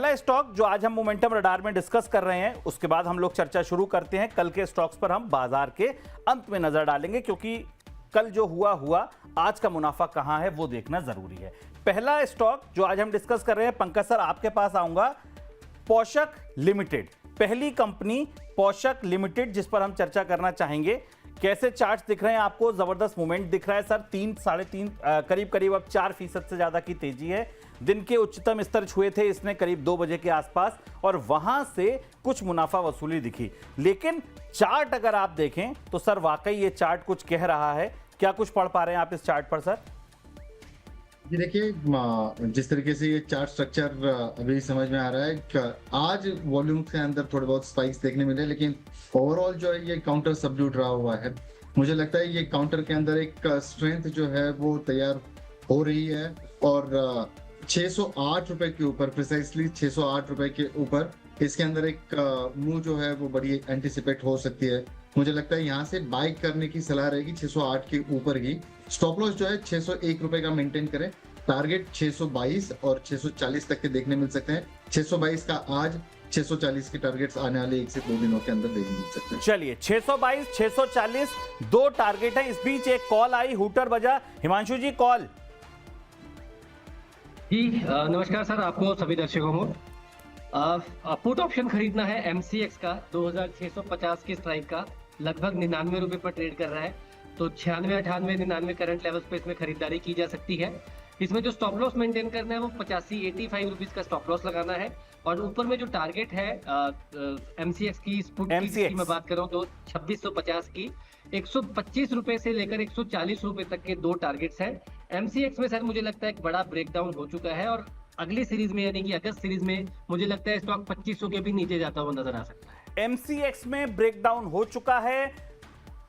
पहला स्टॉक जो आज हम मोमेंटम रडार में डिस्कस कर रहे हैं, उसके बाद हम लोग चर्चा शुरू करते हैं। कल के स्टॉक्स पर हम बाजार के अंत में नजर डालेंगे, क्योंकि कल जो हुआ आज का मुनाफा कहां है वो देखना जरूरी है। पहला स्टॉक जो आज हम डिस्कस कर रहे हैं, पंकज सर आपके पास आऊंगा, पोशाक लिमिटेड, पहली कंपनी पोशाक लिमिटेड जिस पर हम चर्चा करना चाहेंगे। कैसे चार्ट्स दिख रहे हैं आपको? जबरदस्त मूवमेंट दिख रहा है सर, 3-3.5 करीब अब 4% से ज्यादा की तेजी है। दिन के उच्चतम स्तर छुए थे इसने करीब 2 बजे के आसपास, और वहां से कुछ मुनाफा वसूली दिखी। लेकिन चार्ट अगर आप देखें तो सर वाकई ये चार्ट कुछ कह रहा है। क्या कुछ पढ़ पा रहे हैं आप इस चार्ट पर सर? ये देखिए, जिस तरीके से ये चार्ट स्ट्रक्चर अभी समझ में आ रहा है कि आज वॉल्यूम के अंदर थोड़े बहुत स्पाइक्स देखने मिले, लेकिन ओवरऑल जो है ये काउंटर सबड्यूट रहा हुआ है। मुझे लगता है ये काउंटर के अंदर एक स्ट्रेंथ जो है वो तैयार हो रही है, और 608 रुपए के ऊपर, प्रिसाइसली 608 रुपए के ऊपर इसके अंदर एक मूव जो है वो बड़ी एंटिसिपेट हो सकती है। मुझे लगता है यहाँ से बाय करने की सलाह रहेगी 608 के ऊपर ही। स्टॉप लॉस जो है 601 रुपए का मेंटेन करें। टारगेट 622 और 640 तक के देखने मिल सकते हैं। 622 का आज, 640 के टारगेट्स आने वाले 1 से 2 दिनों के अंदर देखने मिल सकते हैं। चलिए 622 640 दो टारगेट है। इस बीच एक कॉल आई, हुटर बजा। हिमांशु जी कॉल। जी नमस्कार सर, आपको सभी दर्शकों को। पुट ऑप्शन खरीदना है MCX का 2650 की स्ट्राइक का, लगभग 99 रुपए पर ट्रेड कर रहा है। तो 96, 98, 99 करंट लेवल्स पे इसमें खरीदारी की जा सकती है। इसमें जो स्टॉप लॉस मेंटेन करना है वो 85 रुपीज का स्टॉप लॉस लगाना है। और ऊपर में जो टारगेट है MCX की पुट की मैं बात कर रहा हूँ तो 2650 की 125 रुपए से लेकर 140 रुपए तक के दो टारगेट्स हैं। MCX में सर मुझे लगता है एक बड़ा ब्रेकडाउन हो चुका है, और अगली सीरीज में यानी कि अगस्त सीरीज में मुझे लगता है स्टॉक 2500 के भी नीचे जाता हुआ नजर आ सकता है। MCX में ब्रेकडाउन हो चुका है,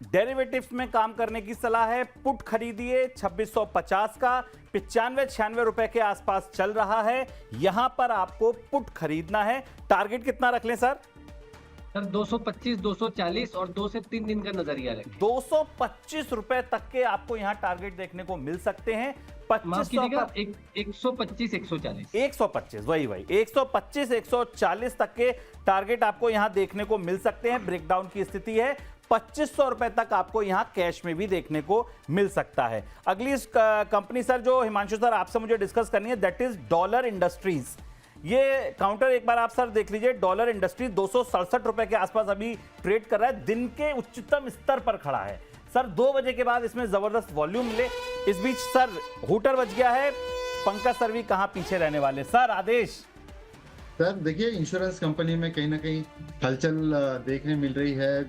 डेरिवेटिव्स में काम करने की सलाह है। पुट खरीदिए 2650 का, 95-96 रुपए के आसपास चल रहा है। यहां पर आपको पुट खरीदना है। टारगेट कितना रख लें सर? सर 225, 240 और 2 से 3 दिन का नजरिया रखें। 225 रुपए तक के आपको यहां टारगेट देखने को मिल सकते हैं। 125, 140 वही 125 140 तक के टारगेट आपको यहां देखने को मिल सकते हैं। ब्रेकडाउन की स्थिति है। 2500 रुपए तक आपको यहां कैश में भी देखने को मिल सकता है। अगली कंपनी सर जो हिमांशु सर आपसे मुझे डिस्कस करनी है, दैट इज डॉलर इंडस्ट्रीज। ये काउंटर एक बार आप सर देख लीजिए। डॉलर इंडस्ट्रीज 267 रुपए के आसपास अभी ट्रेड कर रहा है, दिन के उच्चतम स्तर पर खड़ा है सर। 2 बजे के बाद इसमें जबरदस्त वॉल्यूम मिले। इस बीच सर हुटर बच गया है, पंकज सर भी कहां पीछे रहने वाले सर? आदेश सर देखिए, इंश्योरेंस कंपनी में कहीं ना कहीं हलचल देखने मिल रही है।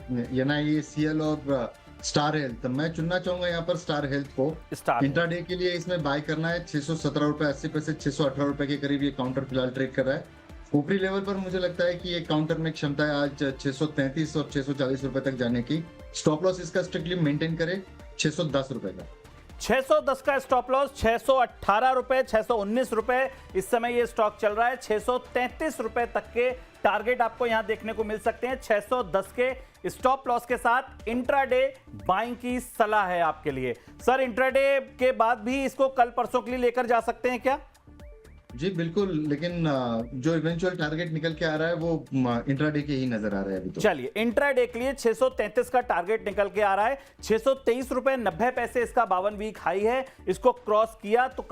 NIACL और स्टार हेल्थ, मैं चुनना चाहूंगा यहाँ पर स्टार हेल्थ को। इंट्राडे के लिए इसमें बाय करना है। 617 रुपए 80 पैसे, 618 रुपए के करीब ये काउंटर फिलहाल ट्रेड कर रहा है। ऊपरी लेवल पर मुझे लगता है कि ये काउंटर में क्षमता है आज 633 और 640 रुपए तक जाने की। स्टॉप लॉस इसका स्ट्रिक्टली मेंटेन करे 610 रुपए का। 610 का स्टॉप लॉस, 618 रुपए, 619 रुपए इस समय ये स्टॉक चल रहा है। 633 रुपए तक के टारगेट आपको यहां देखने को मिल सकते हैं। 610 के स्टॉप लॉस के साथ इंट्राडे बाइंग की सलाह है आपके लिए सर। इंट्राडे के बाद भी इसको कल परसों के लिए लेकर जा सकते हैं क्या? जी बिल्कुल, लेकिन जो इवेंचुअल टारगेट निकल के आ रहा है वो इंट्राडे के ही नजर आ रहा है अभी तो। चलिए इंट्राडे के लिए 633 का टारगेट निकल के आ रहा है। 623 रुपए 90 पैसे इसका 52 वीक हाई है। इसको क्रॉस किया तो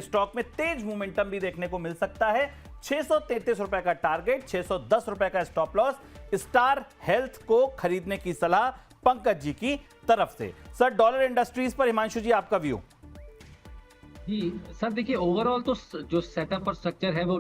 स्टॉक में तेज मोमेंटम भी देखने को मिल सकता है। 633 रुपए का टारगेट, 610 रुपए का स्टॉप लॉस। स्टार हेल्थ को खरीदने की सलाह पंकज जी की तरफ से। सर डॉलर इंडस्ट्रीज पर हिमांशु जी आपका व्यू? जी सर देखिए, ओवरऑल तो जो सेटअप और स्ट्रक्चर है वो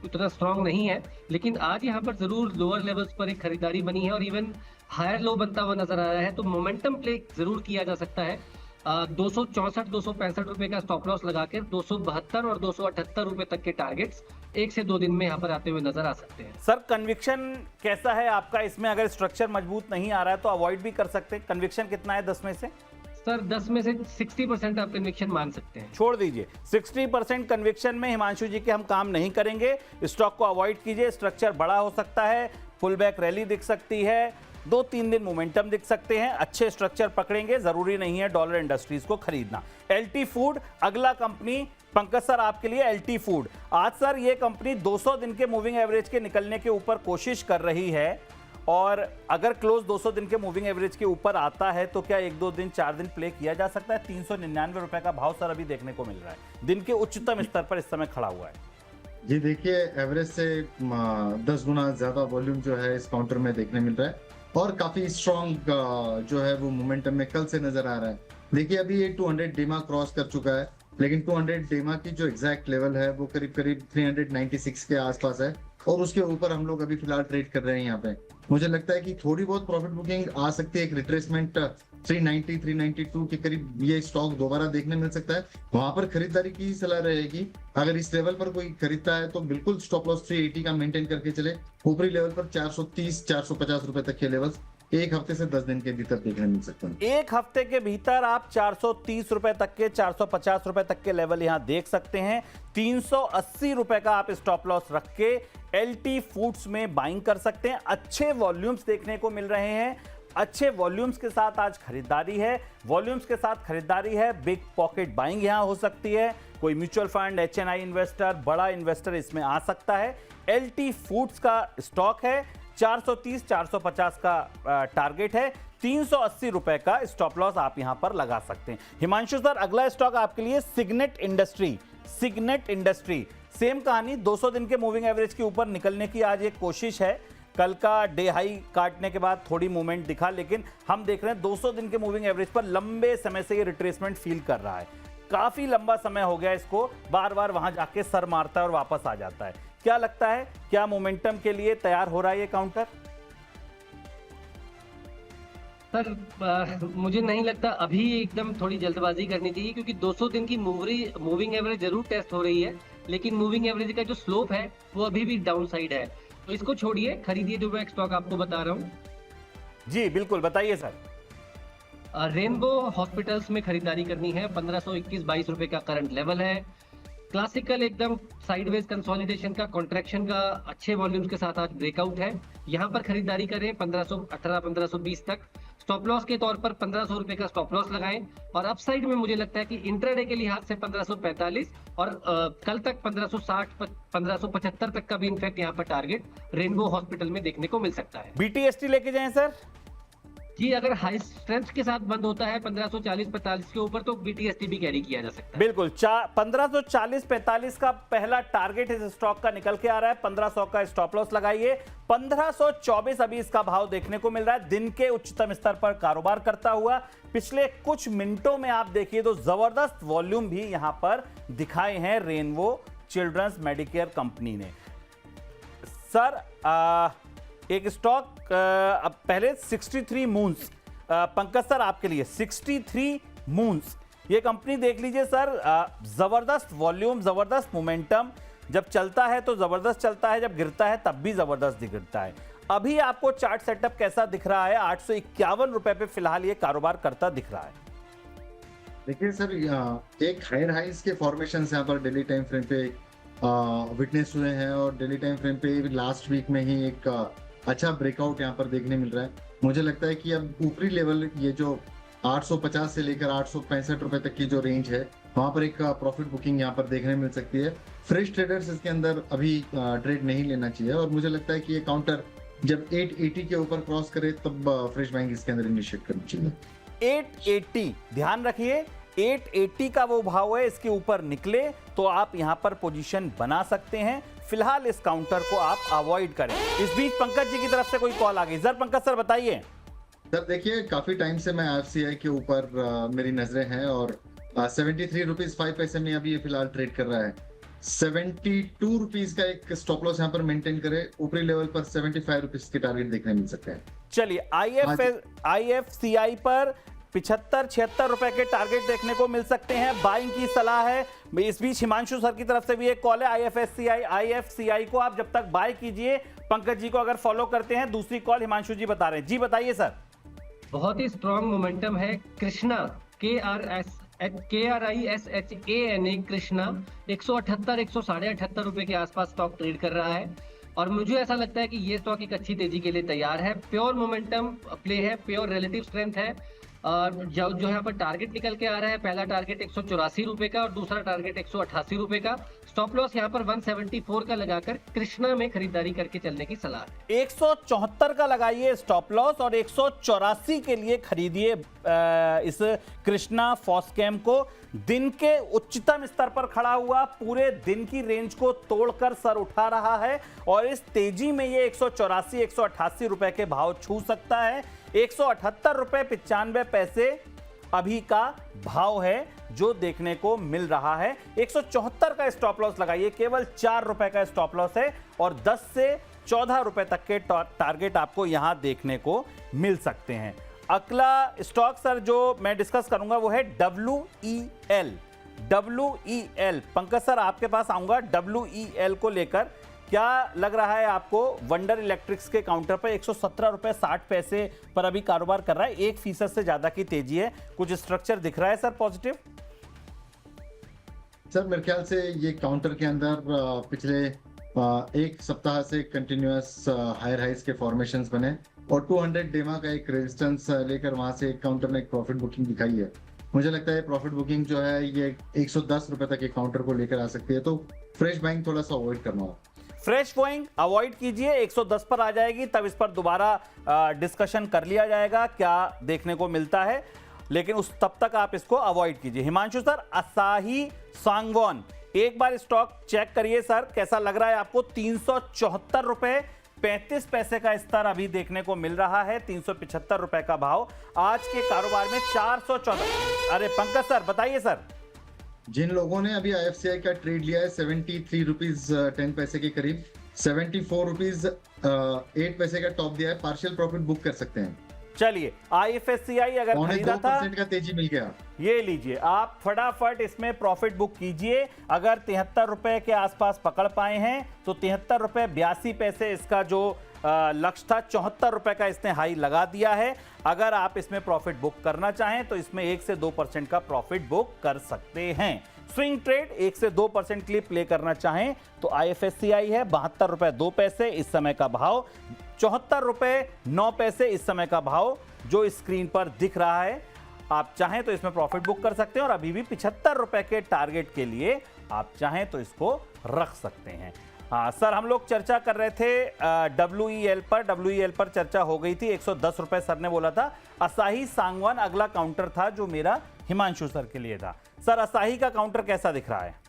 उतना स्ट्रांग नहीं है, लेकिन आज यहाँ पर जरूर लोअर लेवल्स पर एक खरीदारी बनी है और इवन हायर लो बनता हुआ नजर आ रहा है। तो मोमेंटम प्ले जरूर किया जा सकता है। 264, 265 रुपए का स्टॉप लॉस लगाकर 272 और 278 रुपए तक के टारगेट्स 1 से 2 दिन में यहाँ पर आते हुए नजर आ सकते हैं। सर कन्विक्शन कैसा है आपका इसमें? अगर स्ट्रक्चर मजबूत नहीं आ रहा है तो अवॉइड भी कर सकते हैं। कन्विक्शन कितना है 10 में से? सर 10 में से 60% आप कन्विक्शन मान सकते हैं। छोड़ दीजिए, 60% कन्विक्शन में हिमांशु जी के हम काम नहीं करेंगे। स्टॉक को अवॉइड कीजिए। स्ट्रक्चर बड़ा हो सकता है, पुल बैक रैली दिख सकती है, 2-3 दिन मोमेंटम दिख सकते हैं। अच्छे स्ट्रक्चर पकड़ेंगे, जरूरी नहीं है डॉलर इंडस्ट्रीज को खरीदना। LT फूड अगला कंपनी पंकज सर आपके लिए। LT फूड आज सर ये कंपनी 200 दिन के मूविंग एवरेज के निकलने के ऊपर कोशिश कर रही है, और अगर क्लोज 200 दिन के मूविंग एवरेज के ऊपर आता है तो क्या 1-2 दिन 4 दिन प्ले किया जा सकता है? 399 रुपए का भाव सर अभी देखने को मिल रहा है, दिन के उच्चतम स्तर पर इस समय खड़ा हुआ है। जी देखिए, एवरेज से 10 गुना ज्यादा वॉल्यूम जो है इस काउंटर में देखने मिल रहा है, और काफी स्ट्रॉन्ग जो है वो मोमेंटम में कल से नजर आ रहा है। देखिए अभी ये 200 डेमा क्रॉस कर चुका है, लेकिन 200 डेमा की जो एग्जैक्ट लेवल है वो करीब करीब 396 के आसपास है, और उसके ऊपर हम लोग अभी फिलहाल ट्रेड कर रहे हैं यहाँ पे। मुझे लगता है कि थोड़ी बहुत प्रॉफिट बुकिंग आ सकती है, एक रिट्रेसमेंट 390 392 के करीब ये स्टॉक दोबारा देखने मिल सकता है। वहां पर खरीदारी की सलाह रहेगी। अगर इस लेवल पर कोई खरीदता है तो बिल्कुल स्टॉप लॉस 380 का मेंटेन करके चले। ऊपरी लेवल पर 430 450 रुपए तक के लेवल्स एक हफ्ते से 10 दिन के भीतर देखने मिल सकते हैं। एक हफ्ते के भीतर आप 430 रुपए तक के, 450 रुपए तक के लेवल यहां देख सकते हैं। 380 रुपए का आप स्टॉप लॉस रख के एलटी फूड्स में बाइंग कर सकते हैं। अच्छे वॉल्यूम्स देखने को मिल रहे हैं, अच्छे वॉल्यूम्स के साथ आज खरीदारी है, वॉल्यूम्स के साथ खरीदारी है। बिग पॉकेट बाइंग यहां हो सकती है, कोई म्यूचुअल फंड, एचएनआई इन्वेस्टर, बड़ा इन्वेस्टर इसमें आ सकता है। एलटी फूड्स का स्टॉक है, 430 450 का टारगेट है, 380 रुपए का स्टॉप लॉस आप यहां पर लगा सकते हैं। हिमांशु सर, अगला स्टॉक आपके लिए Signet industry. Signet industry same कहानी, 200 दिन के मूविंग एवरेज के ऊपर निकलने की आज एक कोशिश है। कल का डे हाई काटने के बाद थोड़ी मूवमेंट दिखा, लेकिन हम देख रहे हैं 200 दिन के मूविंग एवरेज पर लंबे समय से ये रिट्रेसमेंट फील कर रहा है। काफी लंबा समय हो गया इसको, बार बार वहां जाके सर मारता है और वापस आ जाता है। क्या लगता है, क्या मोमेंटम के लिए तैयार हो रहा है ये काउंटर? सर मुझे नहीं लगता अभी एकदम थोड़ी जल्दबाजी करनी चाहिए, क्योंकि 200 दिन की मूविंग एवरेज जरूर टेस्ट हो रही है, लेकिन मूविंग एवरेज का जो स्लोप है वो अभी भी डाउन साइड है। तो इसको छोड़िए, खरीदिए जो मैं एक स्टॉक आपको बता रहा हूँ। जी बिल्कुल, बताइए सर। रेनबो हॉस्पिटल्स में खरीदारी करनी है। 1521-22 रुपए का करंट लेवल है। क्लासिकल एकदम साइडवेज कंसोलिडेशन का, कॉन्ट्रैक्शन का अच्छे वॉल्यूम्स के साथ आज ब्रेकआउट है। यहाँ पर खरीदारी करें 1518 1520 तक। स्टॉप लॉस के तौर पर 1500 रुपए का स्टॉप लॉस लगाएं, और अपसाइड में मुझे लगता है कि इंट्राडे के लिहाज से 1545 और कल तक 1560 1575 तक का भी इनफैक्ट यहाँ पर टारगेट रेनबो हॉस्पिटल में देखने को मिल सकता है। बीटीएसटी लेके जाएं सर? जी, अगर हाई स्ट्रेंथ के साथ बंद होता है 1540-45 के ऊपर तो बीटीएसटी भी कैरी किया जा सकता है। बिल्कुल, 1540-45 का पहला टारगेट इस स्टॉक का निकल के आ रहा है। 1500 का स्टॉप लॉस लगाइए। 1524 अभी इसका भाव देखने को मिल रहा है, दिन के उच्चतम स्तर पर कारोबार करता हुआ। पिछले कुछ मिनटों में आप देखिए तो जबरदस्त वॉल्यूम भी यहां पर दिखाए हैं रेनबो चिल्ड्रंस मेडिकेयर कंपनी ने। सर एक स्टॉक अब पहले 63 मून्स, पंकज सर आपके लिए 63 मून्स ये कंपनी देख लीजिए सर। जबरदस्त वॉल्यूम, जबरदस्त मोमेंटम, जब चलता है तो जबरदस्त चलता है, जब गिरता है तब भी जबरदस्त गिरता है। अभी आपको चार्ट सेटअप कैसा दिख रहा है? 851 रुपए पे फिलहाल ये कारोबार करता दिख रहा है। देखिए सर, एक हायर हाइज के फॉर्मेशन यहाँ पर डेली टाइम फ्रेम पे विटनेस हुए हैं, और डेली टाइम फ्रेम पे लास्ट वीक में ही एक अच्छा ब्रेकआउट यहाँ पर देखने मिल रहा है। मुझे लगता है कि अब ऊपरी लेवल ये जो 850 से लेकर 865 रुपए तक की जो रेंज है, वहां पर एक प्रॉफिट बुकिंग यहाँ पर देखने मिल सकती है। फ्रेश ट्रेडर्स इसके अंदर अभी ट्रेड नहीं लेना चाहिए, और मुझे लगता है कि ये काउंटर जब 880 के ऊपर क्रॉस करे तब फ्रेश बाइंग इसके अंदर इनिशिएट करनी चाहिए। 880 ध्यान रखिए, 880 का वो भाव है, इसके ऊपर निकले तो आप यहां पर पोजीशन बना सकते हैं। फिलहाल इस काउंटर को आप अवॉइड करें। इस बीच पंकज जी की तरफ से कोई कॉल आ गई। सर पंकज सर बताइए। सर देखिए, काफी टाइम से मैं IFCI के ऊपर मेरी नजरें हैं, और 73 रुपीज 5 पैसे में अभी ये फिलहाल ट्रेड कर रहा है। 72 रुपीज का एक स्टॉप लॉस यहाँ पर मेंटेन करे। ऊपरी लेवल पर 75 रुपीज के टारगेट देखने मिल सकते हैं। चलिए, IFCI पर 75-76 रुपए के टारगेट देखने को मिल सकते हैं। बाइंग की सलाह है। इस बीच हिमांशु सर की तरफ से भी एक कॉल है। IFCI को आप जब तक बाय कीजिए, पंकज जी को अगर फॉलो करते हैं। दूसरी कॉल हिमांशु जी बता रहे हैं। जी बताइए सर। बहुत ही स्ट्रॉन्ग मोमेंटम है। कृष्णा KRISHANA कृष्णा 178 178 रुपए के आसपास स्टॉक ट्रेड कर रहा है, और मुझे ऐसा लगता है कि ये स्टॉक एक अच्छी तेजी के लिए तैयार है। प्योर मोमेंटम प्ले है, प्योर रिलेटिव स्ट्रेंथ है। जो यहाँ पर टारगेट निकल के आ रहा है, पहला टारगेट 184 रुपए का और दूसरा टारगेट 188 रुपए का। स्टॉप लॉस यहाँ पर 174 का लगाकर कृष्णा में खरीदारी करके चलने की सलाह है। 174 का लगाइए स्टॉप लॉस और 184 के लिए खरीदिए इस कृष्णा फॉस्केम को। दिन के उच्चतम स्तर पर खड़ा हुआ, पूरे दिन की रेंज को तोड़कर सर उठा रहा है और इस तेजी में ये 184 188 रुपए के भाव छू सकता है। 178 रुपए 95 पैसे अभी का भाव है जो देखने को मिल रहा है। 174 का स्टॉप लॉस लगाइए, केवल 4 रुपए का स्टॉप लॉस है और 10 से 14 रुपए तक के टारगेट आपको यहां देखने को मिल सकते हैं। अगला स्टॉक सर जो मैं डिस्कस करूंगा वो है WEL। पंकज सर आपके पास आऊंगा WEL को लेकर। क्या लग रहा है आपको? वंडर इलेक्ट्रिक्स के काउंटर पर 117 रुपए 60 पैसे पर अभी कारोबार कर रहा है, 1% से ज्यादा की तेजी है। कुछ स्ट्रक्चर दिख रहा है सर पॉजिटिव? सर मेरे ख्याल से ये काउंटर के अंदर पिछले एक सप्ताह से कंटिन्यूअस हायर हाइज के फॉर्मेशंस बने और 200 डेमा का एक रेजिस्टेंस लेकर वहां से काउंटर ने एक प्रॉफिट बुकिंग दिखाई है। मुझे लगता है प्रॉफिट बुकिंग जो है ये 110 रुपए तक एक काउंटर को लेकर आ सकती है, तो फ्रेश बाइंग थोड़ा सा अवॉइड करना होगा। फ्रेश बाइंग अवॉइड कीजिए, 110 पर आ जाएगी तब इस पर दोबारा डिस्कशन कर लिया जाएगा क्या देखने को मिलता है, लेकिन उस तब तक आप इसको अवॉइड कीजिए। हिमांशु सर असाही सांगवान एक बार स्टॉक चेक करिए सर, कैसा लग रहा है आपको? 374 रुपए 35 पैसे का स्तर अभी देखने को मिल रहा है, 375 रुपए का भाव आज के कारोबार में 414। अरे पंकज सर बताइए सर। जिन लोगों ने अभी IFCI का ट्रेड लिया है 73 रुपीज 10 पैसे के करीब, 74 रुपीज 8 पैसे का टॉप दिया है, पार्शियल प्रॉफिट बुक कर सकते हैं। चलिए IFSCI अगर खरीदा था 2% का तेजी मिल गया, ये लीजिए आप फटाफट इसमें प्रॉफिट बुक कीजिए। अगर 73 रुपए के आसपास पकड़ पाए हैं तो 73 रुपए 82 पैसे इसका जो लक्ष्य था, 74 रुपए का इसने हाई लगा दिया है। अगर आप इसमें प्रॉफिट बुक करना चाहें तो इसमें 1 से 2% का प्रॉफिट बुक कर सकते हैं। स्विंग ट्रेड 1 से 2% के लिए प्ले करना चाहें तो IFSCI है 72 रुपए 2 पैसे इस समय का भाव, 74 रुपए 9 पैसे इस समय का भाव जो स्क्रीन पर दिख रहा है। आप चाहें तो इसमें प्रॉफिट बुक कर सकते हैं और अभी भी 75 रुपए के टारगेट के लिए आप चाहें तो इसको रख सकते हैं। हाँ सर, हम लोग चर्चा कर रहे थे WEL पर चर्चा हो गई थी, 110 रुपए सर ने बोला था। असाही सांगवान अगला काउंटर था जो मेरा हिमांशु सर के लिए था। सर असाही का काउंटर कैसा दिख रहा है?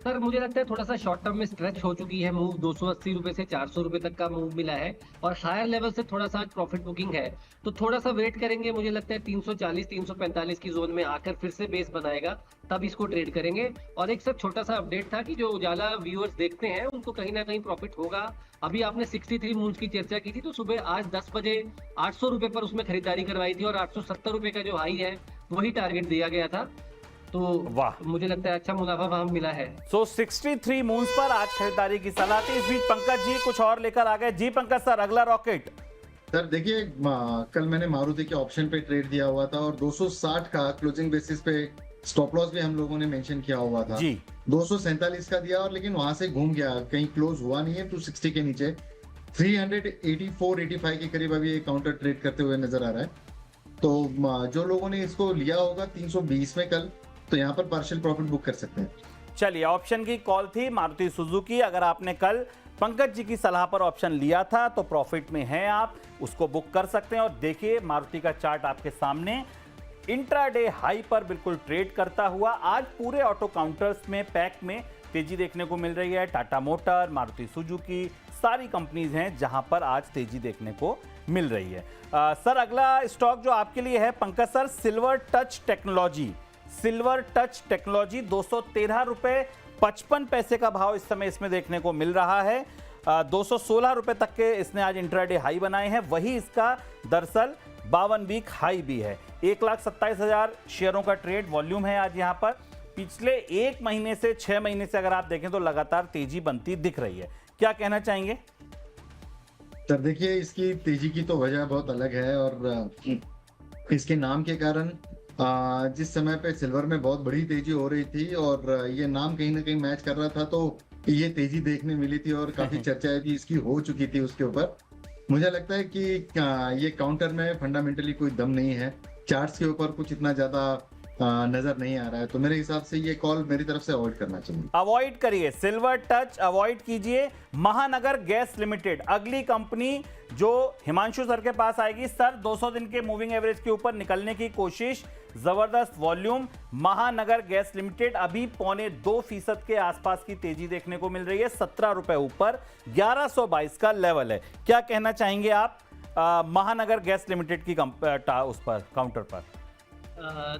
सर मुझे लगता है थोड़ा सा शॉर्ट टर्म में स्ट्रेच हो चुकी है मूव, 280 रुपए से 400 रुपए तक का मूव मिला है और हायर लेवल से थोड़ा सा प्रॉफिट बुकिंग है, तो थोड़ा सा वेट करेंगे। मुझे लगता है 340 345 की जोन में आकर फिर से बेस बनाएगा तब इसको ट्रेड करेंगे। और एक सर छोटा सा अपडेट था कि जो उजाला व्यूअर्स देखते हैं उनको कहीं ना कहीं प्रॉफिट होगा। अभी आपने 63 मूव्स की चर्चा की थी, तो सुबह आज 10 बजे 800 रुपए पर उसमें खरीदारी करवाई थी और 870 रुपए का जो हाई है वही टारगेट दिया गया था, तो वाह मुझे लगता है अच्छा मुनाफा वहां मिला है। 63 मूव्स पर आज खरीदारी की सलाह थी। इस बीच पंकज जी कुछ और लेकर आ गए। जी पंकज सर, अगला रॉकेट। सर देखिए कल मैंने मारुति के ऑप्शन पे ट्रेड दिया हुआ था और 260 का क्लोजिंग बेसिस पे स्टॉप लॉस भी हम लोगों ने मेंशन किया हुआ था जी। 247 का दिया और लेकिन वहां से घूम गया, कहीं क्लोज हुआ नहीं है 260 के नीचे। 384-85 के करीब अभी ये काउंटर ट्रेड करते हुए नजर आ रहा है। तो जो लोगों ने इसको लिया होगा 320 में कल, तो यहाँ पर पार्शियल प्रॉफिट बुक कर सकते हैं। चलिए, ऑप्शन की कॉल थी मारुति सुजुकी। अगर आपने कल पंकज जी की सलाह पर ऑप्शन लिया था तो प्रॉफिट में हैं आप, उसको बुक कर सकते हैं। और देखिए मारुति का चार्ट आपके सामने इंट्राडे हाई पर बिल्कुल ट्रेड करता हुआ आज पूरे ऑटो काउंटर्स में पैक में तेजी देखने को मिल रही है। टाटा मोटर, मारुति सुजुकी, सारी कंपनीज हैं जहां पर आज तेजी देखने को मिल रही है। सर अगला स्टॉक जो आपके लिए है Pankaj sir, silver touch technology. 213 रुपए 55 पैसे का भाव इस समय इसमें देखने को मिल रहा है। 216 रुपए तक के इसने आज इंट्राडे हाई बनाए हैं, वही इसका दरअसल 52 वीक हाई भी है। 1,27,000 शेयरों का ट्रेड वॉल्यूम है आज यहाँ पर। पिछले 1 महीने से 6 महीने से अगर आप देखें तो लगातार तेजी बनती दिख रही है। क्या कहना चाहेंगे? सर देखिए इसकी तेजी की तो वजह बहुत अलग है और इसके नाम के कारण जिस समय पे सिल्वर में बहुत बड़ी तेजी हो रही थी और ये नाम कहीं ना कहीं मैच कर रहा था, तो ये तेजी देखने मिली थी और काफी चर्चाएं भी इसकी हो चुकी थी उसके ऊपर। मुझे लगता है कि ये काउंटर में फंडामेंटली कोई दम नहीं है, चार्ट्स के ऊपर कुछ इतना ज्यादा नजर नहीं आ रहा है, तो मेरे हिसाब से ये कॉल मेरी तरफ से अवॉइड करना चाहिए। अवॉइड करिए, सिल्वर टच अवॉइड कीजिए। महानगर गैस लिमिटेड अगली कंपनी जो हिमांशु सर के पास आएगी। सर 200 दिन के मूविंग एवरेज के ऊपर निकलने की कोशिश, जबरदस्त वॉल्यूम। महानगर गैस लिमिटेड अभी 0.25% के आसपास की तेजी देखने को मिल रही है, 17 रुपए ऊपर, 1122 का लेवल है। क्या कहना चाहेंगे आप महानगर गैस लिमिटेड की उस पर काउंटर पर?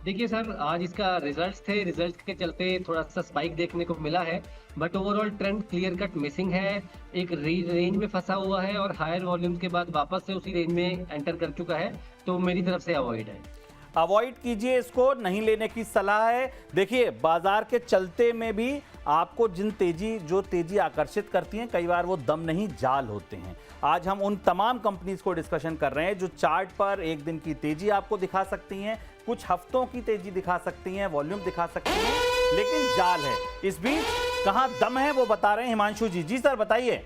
देखिए सर, आज इसका रिजल्ट्स थे, रिजल्ट्स के चलते थोड़ा सा स्पाइक देखने को मिला है, but overall trend clear cut missing है। एक रेंज में फंसा हुआ है और हायर वॉल्यूम्स के बाद वापस से उसी रेंज में एंटर कर चुका है, तो मेरी तरफ से अवॉइड है। अवॉइड कीजिए, इसको नहीं लेने की सलाह है। देखिए बाजार के चलते में भी आपको जो तेजी आकर्षित करती हैं, कई बार वो दम नहीं जाल होते हैं। आज हम उन तमाम कंपनीज को डिस्कशन कर रहे हैं जो चार्ट पर एक दिन की तेजी आपको दिखा सकती हैं, कुछ हफ्तों की तेजी दिखा सकती हैं, वॉल्यूम दिखा सकती हैं, लेकिन जाल है। इस बीच कहां दम है वो बता रहे हैं हिमांशु जी। जी सर बताइए।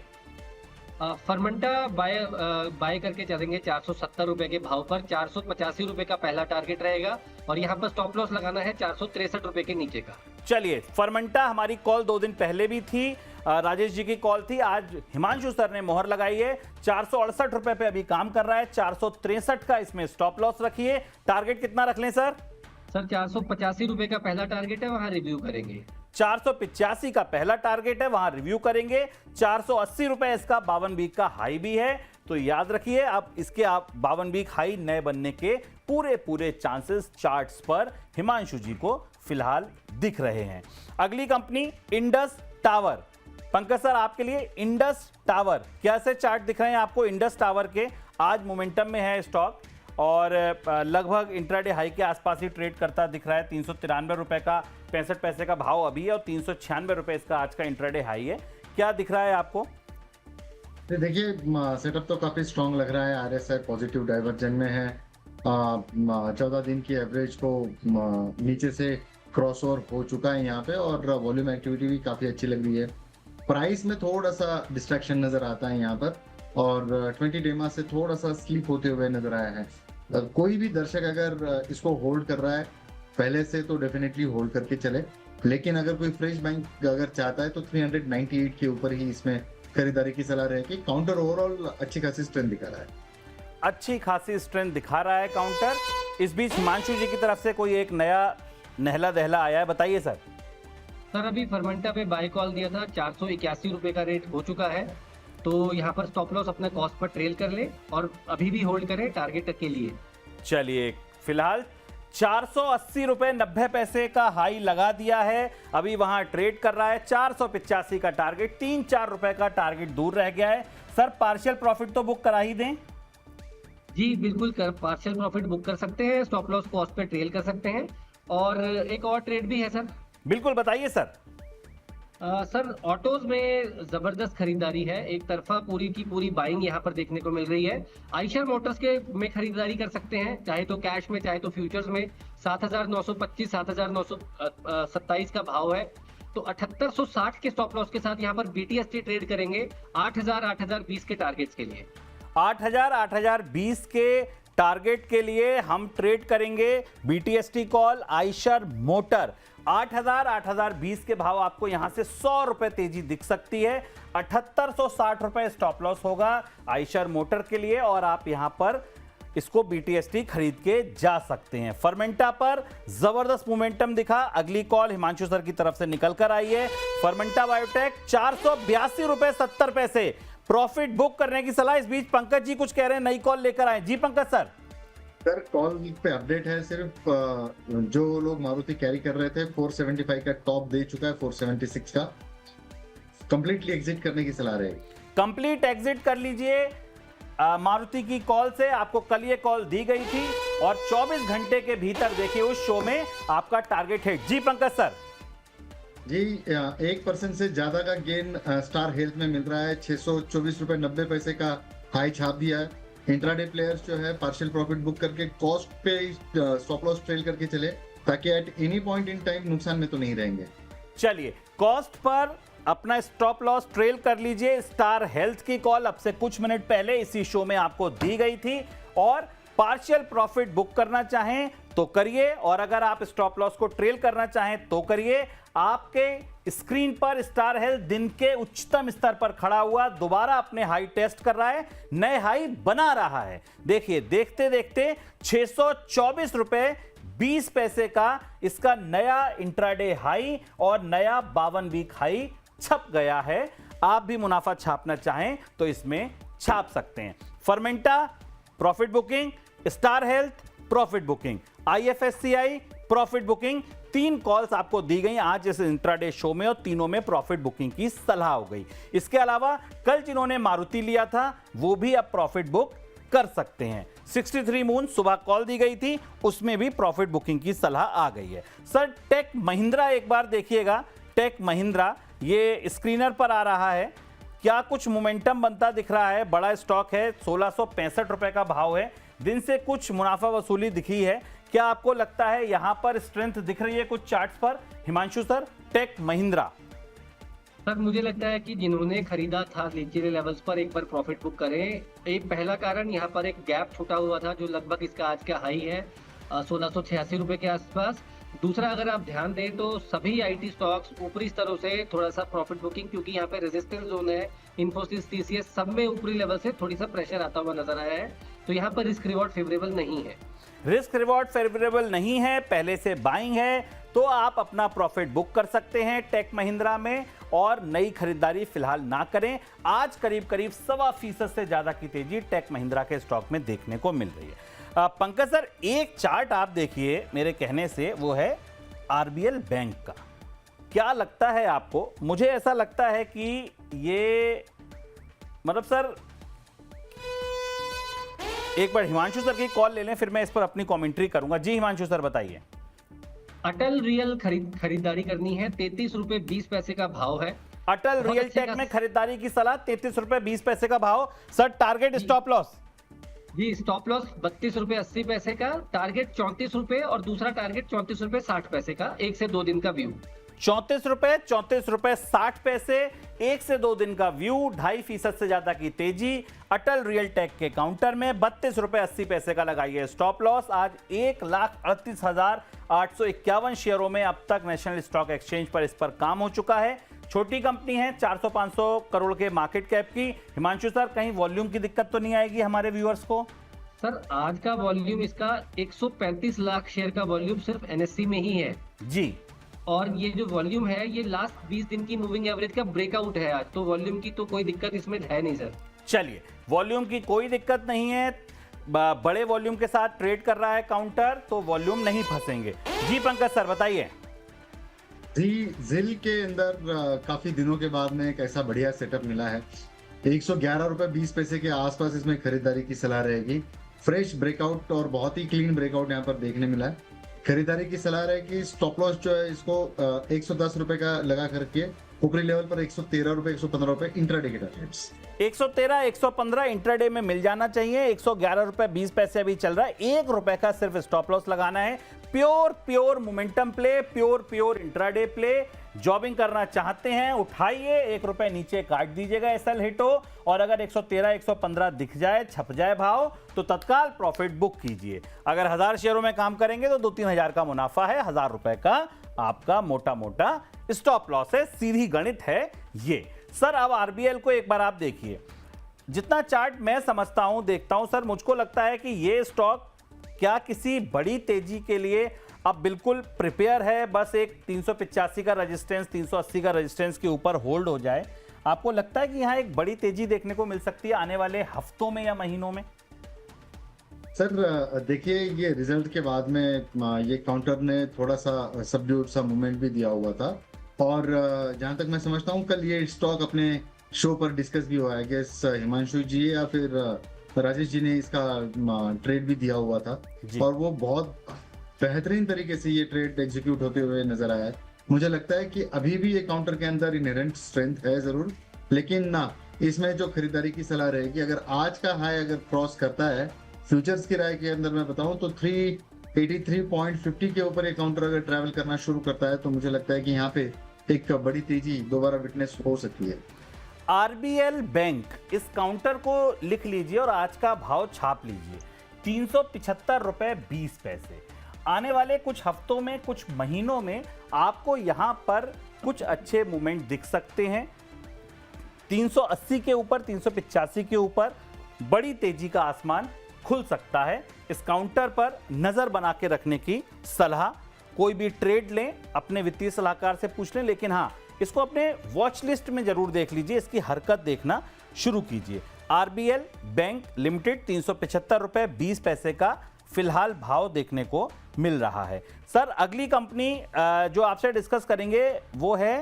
फर्मेंटा बाय करके चलेंगे 470 रुपए के भाव पर। 485 रुपए का पहला टारगेट रहेगा और यहाँ पर स्टॉप लॉस लगाना है 463 रुपए के नीचे का। चलिए, फर्मेंटा हमारी कॉल 2 दिन पहले भी थी, राजेश जी की कॉल थी, आज हिमांशु सर ने मोहर लगाई है। 468 रुपए पे अभी काम कर रहा है, 463 का इसमें स्टॉप लॉस रखिए। टारगेट कितना रख लें सर? सर 485 रुपए का पहला टारगेट है, वहां रिव्यू करेंगे। 485 का पहला टारगेट है, वहां रिव्यू करेंगे। 480 रुपए इसका 52 वीक का हाई भी है, तो याद रखिए अब इसके आप 52 वीक हाई नए बनने के पूरे चांसेस चार्ट्स पर हिमांशु जी को फिलहाल दिख रहे हैं। अगली company Indus tower. Pankaj sir आपके लिए इंडस टावर कैसे चार्ट दिख रहे हैं आपको? इंडस टावर के आज मोमेंटम में है स्टॉक और लगभग इंट्राडे हाई के आसपास ही ट्रेड करता दिख रहा है। 393 रुपए का 65 पैसे का भाव अभी है और 396 रुपए इसका आज का इंट्राडे हाई है। क्या दिख रहा है आपको? देखिए सेटअप तो काफी स्ट्रांग लग रहा है, आरएसआई पॉजिटिव डाइवर्जन में है, 14 दिन की एवरेज को नीचे से क्रॉस ओवर हो चुका है यहाँ पे और वॉल्यूम एक्टिविटी भी काफी अच्छी लग रही है। प्राइस में थोड़ा सा डिस्ट्रैक्शन नजर आता है यहाँ पर और 20 डेमा से थोड़ा सा स्लीप होते हुए नजर आया है। कोई भी दर्शक अगर इसको होल्ड कर रहा है पहले से तो डेफिनेटली होल्ड करके चले, लेकिन अगर कोई फ्रेश बैंक अगर चाहता है तो 398 के ऊपर ही इसमें खरीदारी की सलाह रहेगी। काउंटर ओवरऑल अच्छी खासी स्ट्रेंथ दिखा रहा है, अच्छी खासी स्ट्रेंथ दिखा रहा है काउंटर। इस बीच हिमांशु जी की तरफ से कोई एक नया नहला दहला आया है, बताइए सर। सर अभी फर्मेंटा पे बाय कॉल दिया था, 481 रुपए का रेट हो चुका है, तो यहाँ पर स्टॉप लॉस अपने कॉस्ट पर ट्रेल कर ले और अभी भी होल्ड करें टारगेट के लिए। चलिए, फिलहाल 480 रुपए 90 पैसे का हाई लगा दिया है, अभी वहां ट्रेड कर रहा है। 485 का टारगेट 3-4 रुपए का टारगेट दूर रह गया है। सर पार्शियल प्रॉफिट तो बुक करा ही दें? जी बिल्कुल, पार्शियल प्रॉफिट बुक कर सकते हैं, स्टॉप लॉस कॉस्ट पे ट्रेल कर सकते हैं और एक और ट्रेड भी है सर। बिल्कुल बताइए सर। सर ऑटोज में जबरदस्त खरीदारी है, एक तरफा पूरी की पूरी बाइंग यहाँ पर देखने को मिल रही है। आयशर मोटर्स के में खरीदारी कर सकते हैं, चाहे तो कैश में चाहे तो फ्यूचर्स में। 7,925 7,927 का भाव है, तो 7860 के स्टॉप लॉस के साथ यहाँ पर बीटीएसटी ट्रेड करेंगे 8,000 8,020 के टारगेट्स के लिए। 8,000 8,020 के टारगेट के लिए हम ट्रेड करेंगे बीटीएसटी कॉल आयशर मोटर। 8,000 8,020 के भाव आपको यहां से 100 रुपए तेजी दिख सकती है। 7860 रुपए स्टॉप लॉस होगा आयशर मोटर के लिए और आप यहां पर इसको बीटीएसटी खरीद के जा सकते हैं। फर्मेंटा पर जबरदस्त मोमेंटम दिखा, अगली कॉल हिमांशु सर की तरफ से निकल कर आई है। फर्मेंटा बायोटेक 482 रुपए 70 पैसे प्रॉफिट बुक करने की सलाह। इस बीच पंकज जी कुछ कह रहे हैं, नई कॉल लेकर आए। जी पंकज सर। सर कॉल पे अपडेट है, सिर्फ जो लोग मारुति कैरी कर रहे थे 475 का टॉप दे चुका है, 476 का कंप्लीटली एग्जिट करने की सलाह रहेगी। कंप्लीट एग्जिट कर लीजिए मारुति की कॉल से। आपको कल ये कॉल दी गई थी और 24 घंटे के भीतर देखिए उस शो में आपका टारगेट हिट। जी पंकज सर। जी 1% से ज्यादा का गेन स्टार हेल्थ में मिल रहा है, 624 रुपए 90 पैसे का हाई छाप दिया है। इंट्राडे प्लेयर्स जो है पार्शियल प्रॉफिट बुक करके कॉस्ट पे स्टॉप लॉस ट्रेल करके चले ताकि at any point in time नुकसान में तो नहीं रहेंगे। चलिए, कॉस्ट पर अपना स्टॉप लॉस ट्रेल कर लीजिए। स्टार हेल्थ की कॉल अब से कुछ मिनट पहले इसी शो में आपको दी गई थी, और पार्शियल प्रॉफिट बुक करना चाहें तो करिए, और अगर आप स्टॉप लॉस को ट्रेल करना चाहें तो करिए। आपके स्क्रीन पर स्टार हेल्थ दिन के उच्चतम स्तर पर खड़ा हुआ दोबारा अपने हाई टेस्ट कर रहा है, नए हाई बना रहा है। देखिए, देखते देखते 624 रुपए 20 पैसे का इसका नया इंट्राडे हाई और नया 52 वीक हाई छप गया है। आप भी मुनाफा छापना चाहें तो इसमें छाप सकते हैं। Fermenta profit booking, star health profit booking, IFSCI profit booking, 3 calls आपको दी गई आज इस इंट्राडे शो में और तीनों में प्रॉफिट बुकिंग की सलाह हो गई। इसके अलावा कल जिन्होंने मारुति लिया था वो भी अब प्रॉफिट बुक कर सकते हैं। 63 मून सुबह कॉल दी गई थी, उसमें भी प्रॉफिट बुकिंग की सलाह आ गई है। सर, टेक महिंद्रा एक बार देखिएगा। टेक महिंद्रा ये स्क्रीनर पर आ रहा है, क्या कुछ मोमेंटम बनता दिख रहा है। बड़ा स्टॉक है, 1665 रुपए का भाव है, दिन से कुछ मुनाफा वसूली दिखी है। क्या आपको लगता है यहां पर स्ट्रेंथ दिख रही है कुछ चार्ट्स पर? Himanshu sir, Tech Mahindra. Sir, मुझे लगता है कि जिन्होंने खरीदा था नीचे लेवल्स पर एक बार प्रॉफिट बुक करें। एक पहला कारण, यहाँ पर एक गैप छूटा हुआ था जो लगभग इसका आज का हाई है 1686 रुपए के आसपास। दूसरा, अगर आप ध्यान दें तो सभी आईटी स्टॉक्स ऊपरी स्तरों से थोड़ा सा प्रॉफिट बुकिंग, क्योंकि यहाँ पे रेजिस्टेंस जोन है, इन्फोसिस, TCS सब में ऊपरी लेवल से थोड़ी सा प्रेशर आता हुआ नजर आया है। तो यहाँ पर रिस्क रिवॉर्ड फेवरेबल नहीं है। रिस्क रिवॉर्ड फेवरेबल नहीं है, पहले से बाइंग है, तो आप अपना प्रॉफिट बुक कर सकते हैं टेक महिंद्रा में, और नई खरीदारी फिलहाल ना करें। आज करीब करीब 1.25% से ज्यादा की तेजी टेक महिंद्रा के स्टॉक में देखने को मिल रही है। पंकज सर, एक चार्ट आप देखिए मेरे कहने से, वो है RBL बैंक का। क्या लगता है आपको? मुझे ऐसा लगता है कि ये मतलब सर, एक बार हिमांशु सर की कॉल ले लें, फिर मैं इस पर अपनी कमेंट्री करूंगा। जी हिमांशु सर, बताइए। अटल रियल खरीदारी करनी है, 33 रुपए 20 पैसे का भाव है। अटल रियल टेक में खरीदारी की सलाह, 33 रुपए 20 पैसे का भाव। Sir, target stop loss? जी, स्टॉप लॉस 32 रुपए 80 पैसे का, टारगेट 34 रुपए और दूसरा टारगेट 34 रुपए 60 पैसे का, 1 से 2 दिन का व्यू। 34 रुपए 60 पैसे, 1 से 2 दिन का व्यू, 2.5% से ज्यादा की तेजी। अटल रियल टेक के काउंटर में 32 रुपए 80 पैसे का लगाइए स्टॉप लॉस। आज 1,38,851 शेयरों में अब तक नेशनल स्टॉक एक्सचेंज पर इस पर काम हो चुका है। छोटी कंपनी है, 400-500 करोड़ के मार्केट कैप की। हिमांशु सर, कहीं वॉल्यूम की दिक्कत तो नहीं आएगी हमारे व्यूअर्स को? सर, आज का वॉल्यूम इसका 135 लाख शेयर का वॉल्यूम सिर्फ NSE में ही है जी, और ये जो वॉल्यूम है ये लास्ट 20 दिन की मूविंग एवरेज का ब्रेकआउट है आज, तो वॉल्यूम की तो कोई दिक्कत इसमें है नहीं सर। चलिए, वॉल्यूम की कोई दिक्कत नहीं है, बड़े वॉल्यूम के साथ ट्रेड कर रहा है काउंटर, तो वॉल्यूम नहीं फंसेंगे। जी पंकज सर, बताइए। जी, जिल के अंदर काफी दिनों के बाद में एक ऐसा बढ़िया सेटअप मिला है। 111 रुपए 20 पैसे के आसपास इसमें खरीदारी की सलाह रहेगी। फ्रेश ब्रेकआउट और बहुत ही क्लीन ब्रेकआउट यहाँ पर देखने मिला है। खरीदारी की सलाह रहेगी। स्टॉप लॉस जो है इसको 110 रुपए का लगा करके ऊपरी लेवल पर 113 रुपए 115 रुपए इंट्राडे के टारगेट्स। 113 115 इंट्राडे में मिल जाना चाहिए। 111 रुपए 20 पैसे अभी चल रहा है। 1 रुपए का सिर्फ स्टॉप लॉस लगाना है। Pure momentum play, pure intraday play. Jobbing करना चाहते हैं, उठाइए, 1 रुपए नीचे काट दीजिएगा SL हिट हो, और अगर 113 115 दिख जाए, छप जाए भाव, तो तत्काल प्रॉफिट बुक कीजिए। अगर 1000 शेयरों में काम करेंगे तो 2-3 हजार का मुनाफा है। 1000 रुपए का आपका मोटा स्टॉप लॉस है। सीधी गणित है ये। सर, अब RBL को एक बार आप देखिए। जितना चार्ट मैं समझता हूं, देखता हूं सर, मुझको लगता है कि ये स्टॉक क्या किसी बड़ी तेजी के लिए अब बिल्कुल प्रिपेयर है। बस एक 385 का रेजिस्टेंस, 380 का रेजिस्टेंस के ऊपर होल्ड हो जाए। आपको लगता है कि यहां एक बड़ी तेजी देखने को मिल सकती है आने वाले हफ्तों में या महीनों में? सर देखिए, ये रिजल्ट के बाद में ये काउंटर ने थोड़ा सा सबड्यूड सा मूवमेंट भी दिया हुआ था, और जहां तक मैं समझता हूं कल ये स्टॉक अपने शो पर डिस्कस भी हुआ है। गेस हिमांशु जी या फिर राजेश जी ने इसका ट्रेड भी दिया हुआ था, और वो बहुत बेहतरीन तरीके से ये ट्रेड एग्जीक्यूट होते हुए नजर आया है। मुझे लगता है कि अभी भी ये काउंटर के अंदर इनहेरेंट स्ट्रेंथ है जरूर, लेकिन ना इसमें जो खरीदारी की सलाह रहेगी, अगर आज का हाई अगर क्रॉस करता है, फ्यूचर्स की राय के अंदर मैं बताऊं तो 383.50 के ऊपर ये काउंटर अगर ट्रैवल करना शुरू करता है, तो मुझे लगता है कि यहाँ पे एक बड़ी तेजी दोबारा विटनेस हो सकती है। आरबीएल बैंक, इस काउंटर को लिख लीजिए और आज का भाव छाप लीजिए, 375 रुपए 20 पैसे। आने वाले कुछ हफ्तों में, कुछ महीनों में आपको यहां पर कुछ अच्छे मूवमेंट दिख सकते हैं। 380 के ऊपर, 385 के ऊपर बड़ी तेजी का आसमान खुल सकता है। इस काउंटर पर नजर बना के रखने की सलाह। कोई भी ट्रेड लें, अपने वित्तीय सलाहकार से पूछ लें, लेकिन हाँ, इसको अपने वॉच लिस्ट में जरूर देख लीजिए, इसकी हरकत देखना शुरू कीजिए। आरबीएल बैंक लिमिटेड 375 रुपए 20 पैसे का फिलहाल भाव देखने को मिल रहा है। सर, अगली कंपनी जो आपसे डिस्कस करेंगे वो है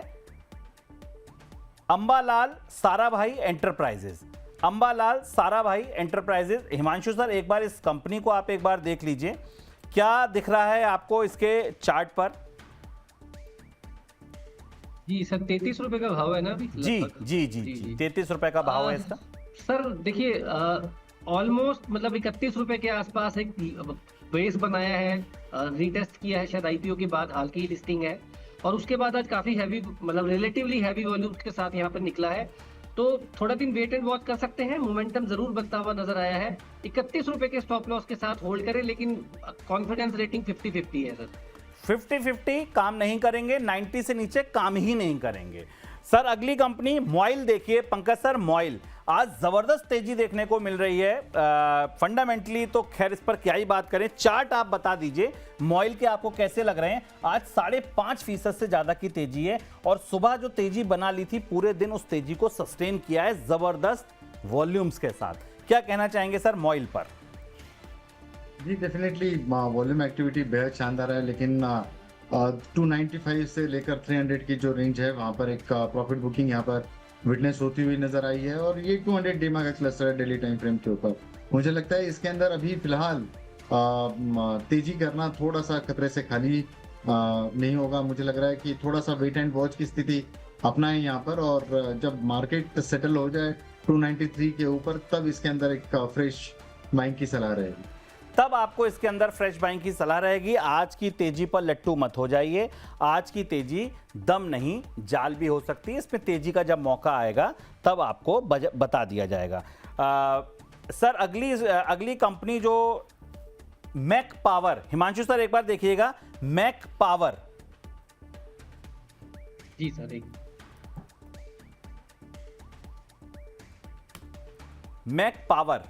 Ambalal Sarabhai enterprises. Ambalal Sarabhai enterprises. Himanshu sir, एक बार इस कंपनी को आप एक बार देख लीजिए, क्या दिख रहा है आपको इसके चार्ट पर? जी सर, 33 रुपए का भाव है ना अभी जी लगभग? जी जी जी 33 रुपए का भाव है इसका। सर देखिए, ऑलमोस्ट मतलब 31 रुपए के आसपास एक बेस बनाया है, रीटेस्ट किया है शायद आईपीओ के बाद, हाल की लिस्टिंग है, और उसके बाद आज काफी हैवी, मतलब रिलेटिवली हैवी वॉल्यूम्स के साथ यहाँ पर निकला है। तो थोड़ा दिन वेट एंड वॉच कर सकते हैं, मोमेंटम जरूर बनता हुआ नजर आया है। 31 रुपए के स्टॉप लॉस के साथ होल्ड करें, लेकिन कॉन्फिडेंस रेटिंग 50-50 है सर। 50-50 काम नहीं करेंगे, 90 से नीचे काम ही नहीं करेंगे। सर, अगली कंपनी मॉइल देखिए। पंकज सर, मॉइल आज जबरदस्त तेजी देखने को मिल रही है। फंडामेंटली तो खैर इस पर क्या ही बात करें, चार्ट आप बता दीजिए मॉइल के आपको कैसे लग रहे हैं? आज 5.5% से ज्यादा की तेजी है, और सुबह जो तेजी बना ली थी पूरे दिन उस तेजी को सस्टेन किया है जबरदस्त वॉल्यूम्स के साथ। क्या कहना चाहेंगे सर मॉइल पर? जी डेफिनेटली वॉल्यूम एक्टिविटी बेहद शानदार है, लेकिन 295 से लेकर 300 की जो रेंज है वहां पर एक प्रॉफिट बुकिंग यहाँ पर विटनेस होती हुई नजर आई है, और ये 200 डेमा का क्लस्टर है डेली टाइम फ्रेम के ऊपर। मुझे लगता है इसके अंदर अभी फिलहाल तेजी करना थोड़ा सा खतरे से खाली नहीं होगा। मुझे लग रहा है कि थोड़ा सा वेट एंड वॉच की स्थिति अपनाएं यहाँ पर, और जब मार्केट सेटल हो जाए 293 के ऊपर, तब इसके अंदर एक फ्रेश बाइंग की सलाह रहेगी। तब आपको इसके अंदर फ्रेश बाइंग की सलाह रहेगी। आज की तेजी पर लट्टू मत हो जाइए, आज की तेजी दम नहीं जाल भी हो सकती है। इसमें तेजी का जब मौका आएगा तब आपको बता दिया जाएगा। सर, अगली कंपनी जो मैक पावर, हिमांशु सर एक बार देखिएगा, मैक पावर। जी सर, एक मैक पावर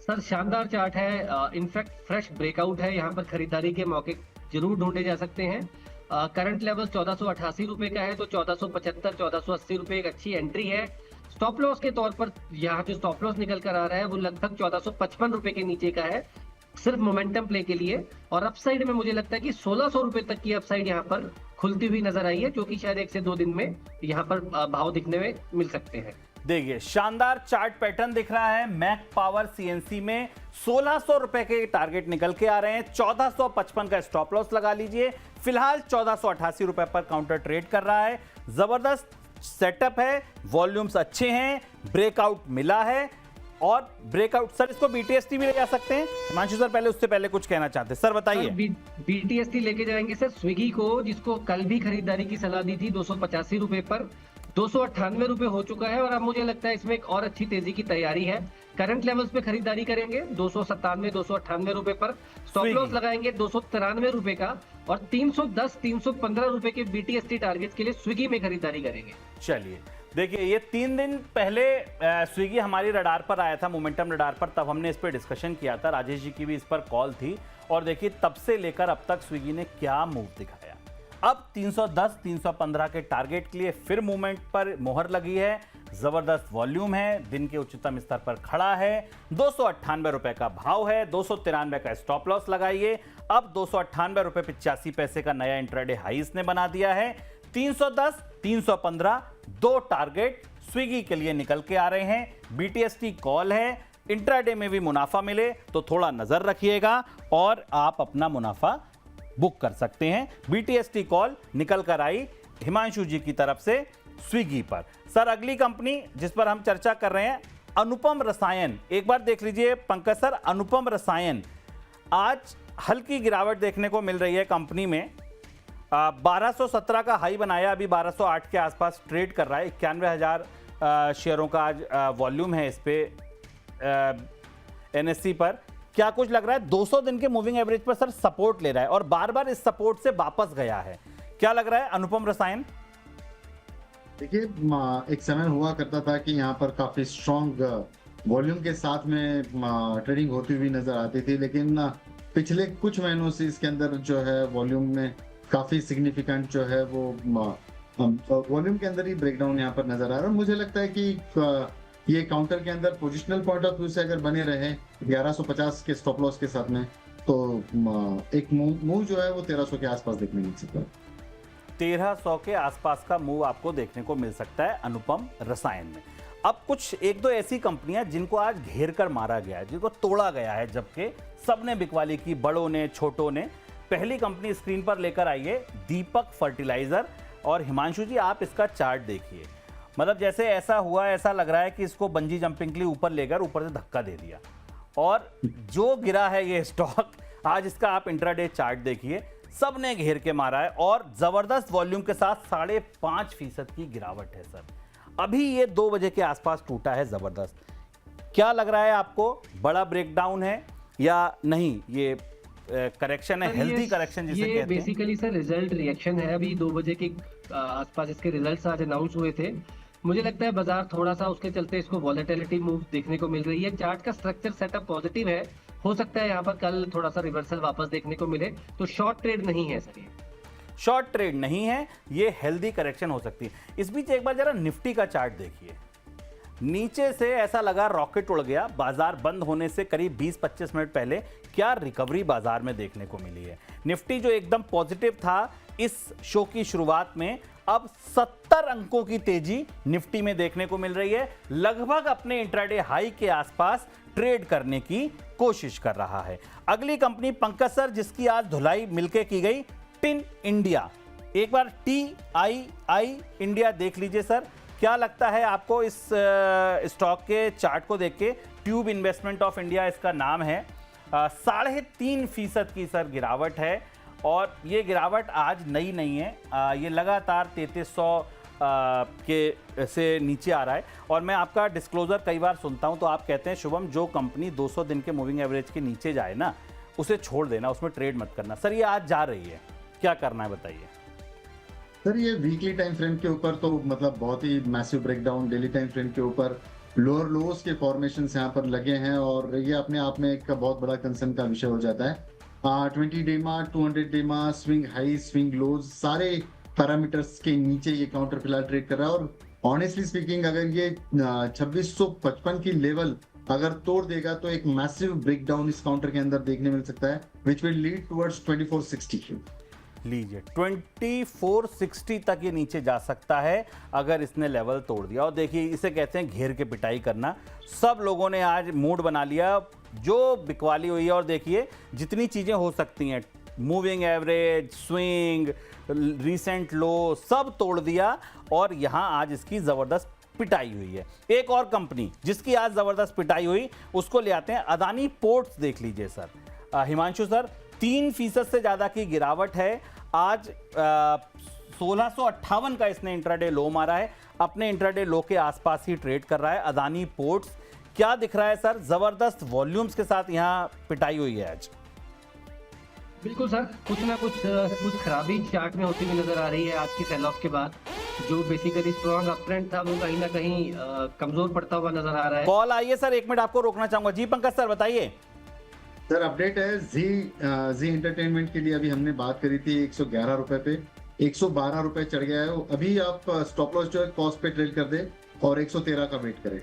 सर शानदार चार्ट है, इनफैक्ट फ्रेश ब्रेकआउट है, यहाँ पर खरीदारी के मौके जरूर ढूंढे जा सकते हैं। करंट लेवल 1488 रुपए का है, तो 1475 1480 रुपए एक अच्छी एंट्री है। स्टॉप लॉस के तौर पर यहाँ जो स्टॉप लॉस निकल कर आ रहा है वो लगभग 1455 रुपए के नीचे का है, सिर्फ मोमेंटम प्ले के लिए। और अपसाइड में मुझे लगता है कि 1600 रुपए तक की अपसाइड यहाँ पर खुलती हुई नजर आई है, जो कि शायद 1 से 2 दिन में यहाँ पर भाव दिखने में मिल सकते हैं। देखिए, शानदार चार्ट पैटर्न दिख रहा है। मैक पावर सीएनसी में 1600 रुपए के टारगेट निकल के आ रहे हैं, 1455 का स्टॉप लॉस लगा लीजिए। फिलहाल 1488 रुपए पर काउंटर ट्रेड कर रहा है। जबरदस्त सेटअप है, वॉल्यूम्स अच्छे हैं, ब्रेकआउट मिला है, और ब्रेकआउट सर इसको बीटीएसटी भी ले जा सकते हैं। हिमांशु सर पहले उससे पहले कुछ कहना चाहते हैं, सर बताइए। बीटीएसटी लेके जाएंगे सर स्विगी को, जिसको कल भी खरीदारी की सलाह दी थी 285 रुपए पर, 298 रुपए हो चुका है, और अब मुझे लगता है इसमें एक और अच्छी तेजी की तैयारी है। करंट लेवल्स पे खरीदारी करेंगे 297 298 रुपए पर, स्टॉप लॉस लगाएंगे 293 रुपए का, और 310 315 रुपए के बीटीएसटी टारगेट के लिए स्विगी में खरीदारी करेंगे। चलिए, देखिए ये 3 दिन पहले स्विगी हमारी रडार पर आया था, मोमेंटम रडार पर, तब हमने इस पर डिस्कशन किया था, राजेश जी की भी इस पर कॉल थी, और देखिए तब से लेकर अब तक स्विगी ने क्या मूव दिखाया। अब 310 315 के टारगेट के लिए फिर मूवमेंट पर मोहर लगी है, जबरदस्त वॉल्यूम है, दिन के उच्चतम स्तर पर खड़ा है, 298 रुपए का भाव है, 293 का स्टॉप लॉस लगाइए। अब 298 रुपए 85 पैसे का नया इंट्राडे हाई इसने बना दिया है। 310 315 दो टारगेट स्विगी के लिए निकल के आ रहे हैं। बीटीएसटी कॉल है, इंट्राडे में भी मुनाफा मिले तो थोड़ा नजर रखिएगा और आप अपना मुनाफा बुक कर सकते हैं। बीटीएसटी कॉल निकल कर आई हिमांशु जी की तरफ से स्विगी पर। सर अगली कंपनी जिस पर हम चर्चा कर रहे हैं अनुपम रसायन, एक बार देख लीजिए पंकज सर, अनुपम रसायन आज हल्की गिरावट देखने को मिल रही है कंपनी में। 1217 का हाई बनाया, अभी 1208 के आसपास ट्रेड कर रहा है। 91,000 शेयरों का आज वॉल्यूम है इस पे एनएससी पर। क्या कुछ लग रहा है 200 दिन के मूविंग एवरेज पर सर सपोर्ट ले रहा है और बार बार इस सपोर्ट से वापस गया है, क्या लग रहा है अनुपम रसायन? देखिए, एक समय हुआ करता था कि यहाँ पर काफी स्ट्रॉन्ग वॉल्यूम के साथ में ट्रेडिंग होती हुई नजर आती थी, लेकिन पिछले कुछ महीनों से इसके अंदर जो है वॉल्यूम में काफी सिग्निफिकेंट जो है वो वॉल्यूम के अंदर ही ब्रेकडाउन यहाँ पर नजर आ रहा है। और मुझे लगता है कि ये काउंटर के अंदर पोजिशनल पॉइंट ऑफ व्यू से अगर बने रहे 1150 के स्टॉप लॉस के साथ में, तो एक मूव जो है वो 1300 के आसपास देखने मिल सकता है। 1300 के आसपास का मूव आपको देखने को मिल सकता है अनुपम रसायन में। अब कुछ एक दो ऐसी कंपनियां जिनको आज घेर कर मारा गया है, जिनको तोड़ा गया है, जबकि सबने बिकवाली की, बड़ों ने छोटों ने। पहली कंपनी स्क्रीन पर लेकर आई है दीपक फर्टिलाइजर। और हिमांशु जी आप इसका चार्ट देखिए, मतलब जैसे ऐसा हुआ, ऐसा लग रहा है कि इसको बंजी जंपिंग के लिए ऊपर लेकर ऊपर से धक्का दे दिया और जो गिरा है ये स्टॉक। आज इसका आप इंट्राडे चार्ट देखिए, सबने घेर के मारा है और जबरदस्त वॉल्यूम के साथ 5.5% की गिरावट है सर। अभी ये 2 बजे के आसपास टूटा है जबरदस्त। क्या लग रहा है आपको, बड़ा ब्रेकडाउन है या नहीं? ये करेक्शन है, हेल्दी करेक्शन जिसे कहते हैं। बेसिकली सर रिजल्ट रिएक्शन है। अभी 2 बजे के आसपास इसके रिजल्ट्स आज अनाउंस हुए थे। मुझे लगता है बाजार थोड़ा सा उसके चलते इसको वॉलेटिलिटी मूव देखने को मिल रही है। चार्ट का स्ट्रक्चर सेटअप पॉजिटिव है, हो सकता है यहाँ पर कल थोड़ा सा रिवर्सल वापस देखने को मिले। तो शॉर्ट ट्रेड नहीं है सर, ये शॉर्ट ट्रेड नहीं है, ये हेल्दी करेक्शन हो सकती है। इस बीच एक बार जरा निफ्टी का चार्ट देखिए, नीचे से ऐसा लगा रॉकेट उड़ गया। बाजार बंद होने से करीब 20-25 मिनट पहले क्या रिकवरी बाजार में देखने को मिली है। निफ्टी जो एकदम पॉजिटिव था इस शो की शुरुआत में, अब 70 अंकों की तेजी निफ्टी में देखने को मिल रही है। लगभग अपने इंट्राडे हाई के आसपास ट्रेड करने की कोशिश कर रहा है। अगली कंपनी पंकज सर जिसकी आज धुलाई मिलके की गई, टिन इंडिया। एक बार TII इंडिया देख लीजिए सर, क्या लगता है आपको इस स्टॉक के चार्ट को देख के? ट्यूब इन्वेस्टमेंट ऑफ इंडिया इसका नाम है। 3.5% की सर गिरावट है और ये गिरावट आज नई नहीं है, ये लगातार 3300 के से नीचे आ रहा है। और मैं आपका डिस्क्लोजर कई बार सुनता हूं तो आप कहते हैं शुभम, जो कंपनी 200 दिन के मूविंग एवरेज के नीचे जाए ना उसे छोड़ देना, उसमें ट्रेड मत करना। सर ये आज जा रही है, क्या करना है बताइए? सर ये वीकली टाइम फ्रेम के ऊपर तो मतलब बहुत ही massive breakdown, daily time frame के ऊपर लोअर लोज के फॉर्मेशन यहाँ पर लगे हैं और ये अपने आप में एक बहुत बड़ा कंसर्न का विषय हो जाता है। 20 डेमा, 200 डेमा, स्विंग हाई, स्विंग लोज, सारे पैरामीटर्स के नीचे ये काउंटर फिलहाल ट्रेड कर रहा है। और ऑनेस्टली स्पीकिंग अगर ये 2655 की लेवल अगर तोड़ देगा तो एक मैसिव ब्रेकडाउन इस काउंटर के अंदर देखने मिल सकता है, विच विल लीड टुवर्ड्स 2460। लीजिए 2460 तक ये नीचे जा सकता है अगर इसने लेवल तोड़ दिया। और देखिए इसे कहते हैं घेर के पिटाई करना। सब लोगों ने आज मूड बना लिया, जो बिकवाली हुई है। और देखिए जितनी चीजें हो सकती हैं, मूविंग एवरेज, स्विंग, रीसेंट लो, सब तोड़ दिया और यहां आज इसकी जबरदस्त पिटाई हुई है। एक और कंपनी जिसकी आज जबरदस्त पिटाई हुई उसको ले आते हैं, अदानी पोर्ट्स देख लीजिए सर। हिमांशु सर 3% से ज्यादा की गिरावट है। आज 1658 का इसने इंट्राडे लो मारा है, अपने इंट्राडे लो के आसपास ही ट्रेड कर रहा है अदानी पोर्ट्स। क्या दिख रहा है सर? जबरदस्त वॉल्यूम्स के साथ यहां पिटाई हुई है आज। बिल्कुल सर, कुछ ना कुछ खराबी चार्ट में होती हुई नजर आ रही है आज की सेल ऑफ के बाद। जो बेसिकली स्ट्रॉन्ग अप ट्रेंड था वो कहीं ना कहीं कमजोर पड़ता हुआ नजर आ रहा है। कॉल आइए सर, 1 मिनट आपको रोकना चाहूंगा। जी पंकज सर बताइए। सर अपडेट है जी एंटरटेनमेंट के लिए अभी हमने बात करी थी 111 रुपए पे, 112 रुपए चढ़ गया है। अभी आप स्टॉप लॉस जो है कॉस्ट पे ट्रेड कर दे और 113 का वेट करें।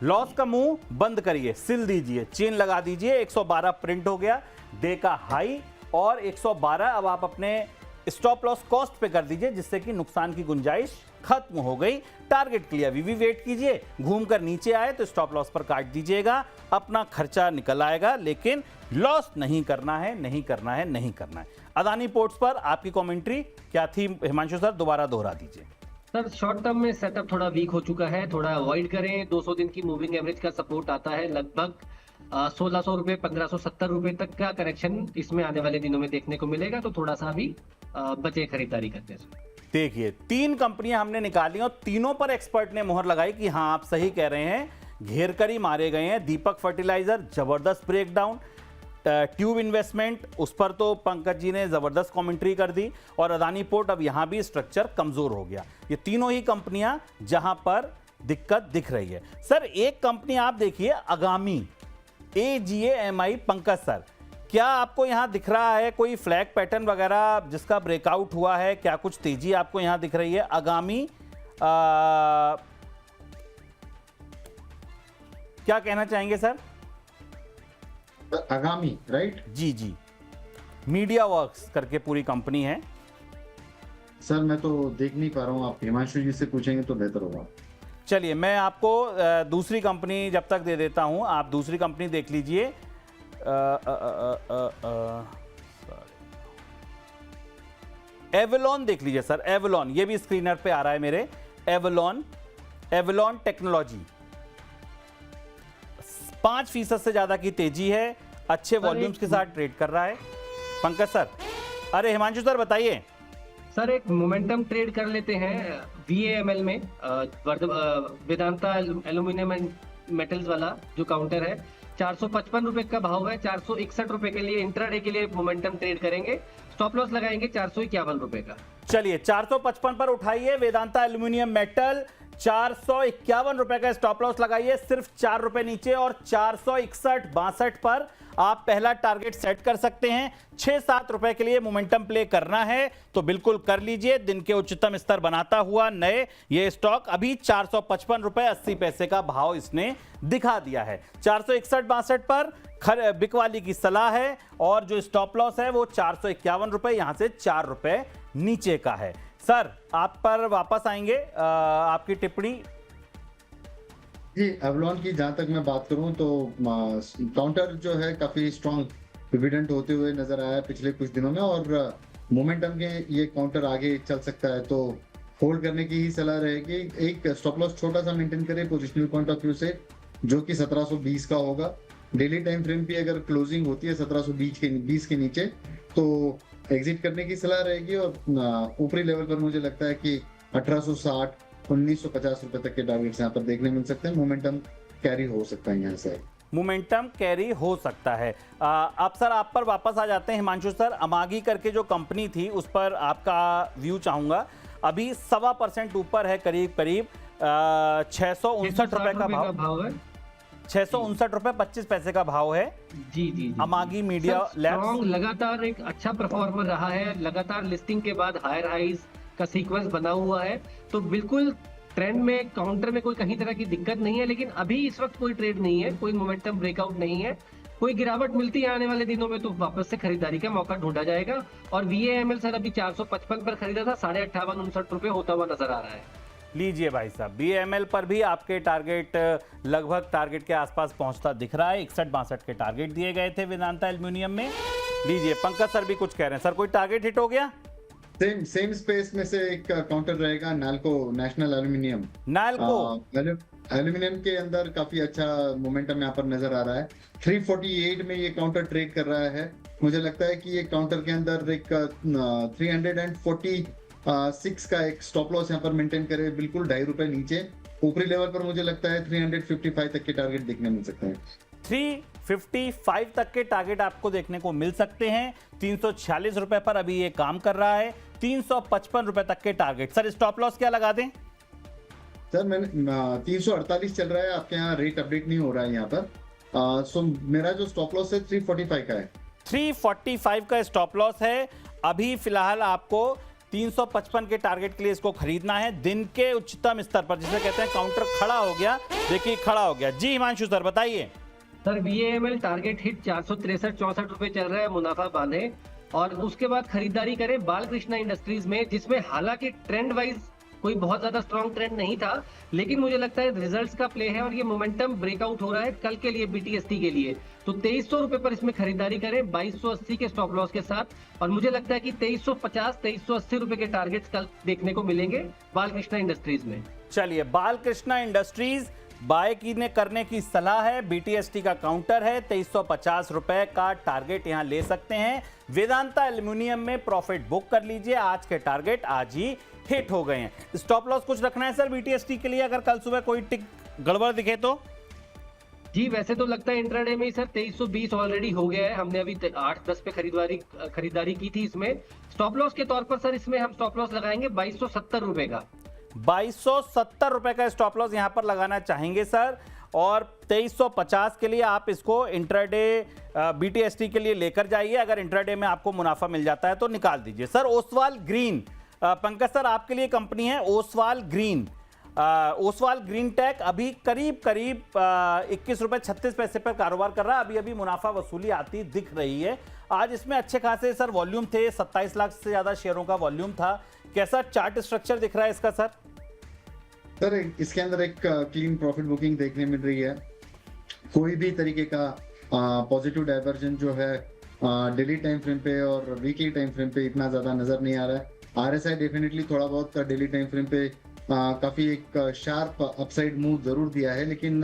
लॉस का मुंह बंद करिए, सिल दीजिए, चेन लगा दीजिए। 112 प्रिंट हो गया, डे का हाई, और 112 अब आप अपने स्टॉप लॉस कॉस्ट पे कर दीजिए, जिससे कि नुकसान की गुंजाइश खत्म हो गई। टारगेट के लिए अभी भी वेट कीजिए, घूमकर नीचे आए तो स्टॉप लॉस पर काट दीजिएगा, अपना खर्चा निकल आएगा, लेकिन लॉस नहीं करना है, नहीं करना है, नहीं करना है। अदानी पोर्ट्स पर आपकी कमेंट्री क्या थी हिमांशु सर, दोबारा दोहरा दीजिए। सर शॉर्ट टर्म में सेटअप थोड़ा वीक हो चुका है, थोड़ा अवॉइड करें। 200 दिन की मूविंग एवरेज का सपोर्ट आता है लगभग 1600 रुपये 1570 रुपये तक का करेक्शन इसमें आने वाले दिनों में देखने को मिलेगा, तो थोड़ा सा अभी बचे खरीदारी करने से। देखिए 3 कंपनियां हमने निकाली और तीनों पर एक्सपर्ट ने मोहर लगाई कि हाँ आप सही कह रहे हैं, घेर कर ही मारे गए हैं। दीपक फर्टिलाइजर जबरदस्त ब्रेकडाउन, ट्यूब इन्वेस्टमेंट उस पर तो पंकज जी ने जबरदस्त कमेंट्री कर दी, और अदानी पोर्ट अब यहां भी स्ट्रक्चर कमजोर हो गया। ये तीनों ही कंपनियां जहां पर दिक्कत दिख रही है। सर एक कंपनी आप देखिए आगामी AGAMI, पंकज सर क्या आपको यहां दिख रहा है कोई फ्लैग पैटर्न वगैरह जिसका ब्रेकआउट हुआ है? क्या कुछ तेजी आपको यहां दिख रही है? आगामी क्या कहना चाहेंगे सर? आगामी राइट जी जी, मीडिया वर्क्स करके पूरी कंपनी है। सर मैं तो देख नहीं पा रहा हूँ, आप हिमांशु जी से पूछेंगे तो बेहतर होगा। चलिए मैं आपको दूसरी कंपनी जब तक दे देता हूं, आप दूसरी कंपनी देख लीजिए। एवलॉन देख लीजिए सर, एवलॉन ये भी स्क्रीनर पे आ रहा है मेरे। एवलॉन टेक्नोलॉजी 5% से ज्यादा की तेजी है, अच्छे वॉल्यूम्स के साथ ट्रेड कर रहा है। पंकज सर, अरे हिमांशु सर बताइए। सर एक मोमेंटम ट्रेड कर लेते हैं VAML में, वेदांता एल्यूमिनियम एंड मेटल्स वाला जो काउंटर है, 455 रुपए का भाव है। 461 रुपए के लिए इंट्राडे के लिए मोमेंटम ट्रेड करेंगे, स्टॉप लॉस लगाएंगे 451 रुपए का। चलिए 455 पर उठाइए वेदांता एल्यूमिनियम मेटल, 451 रुपए का स्टॉप लॉस लगाइए, सिर्फ 4 रुपए नीचे, और 461-62 पर आप पहला टारगेट सेट कर सकते हैं। 6-7 रुपए के लिए मोमेंटम प्ले करना है तो बिल्कुल कर लीजिए। दिन के उच्चतम स्तर बनाता हुआ नए ये स्टॉक अभी 455 रुपए 80 पैसे का भाव इसने दिखा दिया है। 461-62 पर बिकवाली की सलाह है, और जो स्टॉप लॉस है वो 451 रुपए, यहां से 4 रुपए नीचे का है। सर आप पर वापस आएंगे, आपकी टिप्पणी। जी एवलॉन की जहां तक मैं बात करूं तो काउंटर जो है काफी स्ट्रॉन्ग डिविडेंड होते हुए नजर आया पिछले कुछ दिनों में, और मोमेंटम के ये काउंटर आगे चल सकता है तो होल्ड करने की ही सलाह रहेगी। एक स्टॉप लॉस छोटा सा मेंटेन करें पोजिशनल पॉइंट ऑफ व्यू से, जो कि 1720 का होगा। डेली टाइम फ्रेम पे अगर क्लोजिंग होती है 1720 के नीचे तो एग्जिट करने की सलाह रहेगी, और ऊपरी लेवल पर मुझे लगता है कि 1860 1950 रुपए तक के टारगेट्स यहाँ पर देखने मिल सकते हैं। मोमेंटम कैरी हो सकता है यहाँ से, मोमेंटम कैरी हो सकता है। अब सर आप पर वापस आ जाते हैं हिमांशु सर। अमागी करके जो कंपनी थी उस पर आपका व्यू चाहूंगा। अभी 1.25% ऊपर है, करीब 659 रुपए का भाव है। 659 रुपए 25 पैसे का भाव है। जी। अमागी मीडिया लैब्स लगातार एक अच्छा परफॉर्मर रहा है, लगातार लिस्टिंग के बाद हायर हाइज का सीक्वेंस बना हुआ है, तो बिल्कुल ट्रेंड में काउंटर में कोई कहीं तरह की दिक्कत नहीं है। लेकिन अभी इस वक्त कोई ट्रेड नहीं है, कोई मोमेंटम ब्रेकआउट नहीं है। कोई गिरावट मिलती है आने वाले दिनों में तो वापस से खरीदारी का मौका ढूंढा जाएगा। और VAML सर अभी 455 पर खरीदा था, 58-59 रुपए होता हुआ नजर आ रहा है। लीजिए भाई साहब, VAML पर भी आपके टारगेट लगभग टारगेट के आसपास पहुंचता दिख रहा है। 61-62 के टारगेट दिए गए थे वेदांता एल्यूमिनियम में। लीजिए पंकज सर भी कुछ कह रहे हैं। सर कोई टारगेट हिट हो गया? सेम स्पेस में से एक काउंटर रहेगा NALCO, national aluminium. NALCO aluminium के अंदर काफी अच्छा मोमेंटम यहाँ पर नजर आ रहा है। 348 में ये काउंटर ट्रेड कर रहा है। मुझे लगता है कि ये काउंटर के अंदर एक 346 का एक स्टॉप लॉस यहाँ पर मेंटेन करे, बिल्कुल 2.5 रुपए नीचे। ऊपरी लेवल पर मुझे लगता है 355 तक के टारगेट देखने मिल सकते हैं। 355 तक के टारगेट आपको देखने को मिल सकते हैं। 346 रुपए पर अभी ये काम कर रहा है। 355 रुपए तक के टारगेट। सर स्टॉप लॉस क्या लगा दें? सर मैंने 348 चल रहा है, आपके यहाँ रेट अपडेट नहीं हो रहा है यहाँ पर। सो मेरा जो स्टॉप लॉस है 345 का है। 345 का स्टॉप लॉस है। अभी फिलहाल आपको 355 के टारगेट के लिए इसको खरीदना है। दिन के उच्चतम स्तर पर, जिसे कहते हैं काउंटर खड़ा हो गया। देखिए खड़ा हो गया। जी हिमांशु सर बताइए। सर VAML टारगेट हिट 463-64 रुपए चल रहा है, मुनाफा बांधे और उसके बाद खरीदारी करें बालकृष्णा इंडस्ट्रीज में, जिसमें हालांकि ट्रेंड वाइज कोई बहुत ज्यादा स्ट्रॉन्ग ट्रेंड नहीं था, लेकिन मुझे लगता है रिजल्ट्स का प्ले है और ये मोमेंटम ब्रेकआउट हो रहा है कल के लिए BTST के लिए। तो 2300 रुपए पर इसमें खरीदारी करें 2280 के स्टॉप लॉस के साथ, और मुझे लगता है कि 2350-2380 रुपए के टारगेट्स कल देखने को मिलेंगे बालकृष्णा इंडस्ट्रीज में। चलिए बालकृष्णा इंडस्ट्रीज बाय करने की सलाह है। BTST का काउंटर है, 2350 रुपए का टारगेट यहां ले सकते हैं। वेदांता एल्यूमिनियम में प्रॉफिट बुक कर लीजिए, आज के टारगेट आज ही हिट हो गए हैं। स्टॉप लॉस कुछ रखना है सर BTST के लिए, अगर कल सुबह कोई टिक गड़बड़ दिखे तो? जी वैसे तो लगता है इंट्राडे में ही सर 2320 ऑलरेडी हो गया है। हमने अभी 8-10 पे खरीदारी की थी इसमें। स्टॉप लॉस के तौर पर सर इसमें हम स्टॉप लॉस लगाएंगे 2270 रुपए का। 2270 रुपए का स्टॉप लॉस यहां पर लगाना चाहेंगे सर, और 2350 के लिए आप इसको इंट्राडे BTST के लिए लेकर जाइए। अगर इंट्राडे में आपको मुनाफा मिल जाता है तो निकाल दीजिए। Sir Oswal green, Pankaj sir आपके लिए कंपनी है Oswal green. Oswal green tech अभी करीब 21 रुपए 36 पैसे पर कारोबार कर रहा है। अभी मुनाफा वसूली आती दिख रही है। आज इसमें अच्छे खासे सर वॉल्यूम थे, 27 लाख से ज्यादा शेयरों का वॉल्यूम था। कैसा चार्ट स्ट्रक्चर दिख रहा है इसका सर? सर इसके अंदर एक क्लीन प्रॉफिट बुकिंग देखने मिल रही है। कोई भी तरीके का पॉजिटिव डाइवर्जन जो है डेली टाइम फ्रेम पे और वीकली टाइम फ्रेम पे इतना ज्यादा नजर नहीं आ रहा है। RSI डेफिनेटली थोड़ा बहुत डेली टाइम फ्रेम पे काफी एक शार्प अपसाइड मूव जरूर दिया है, लेकिन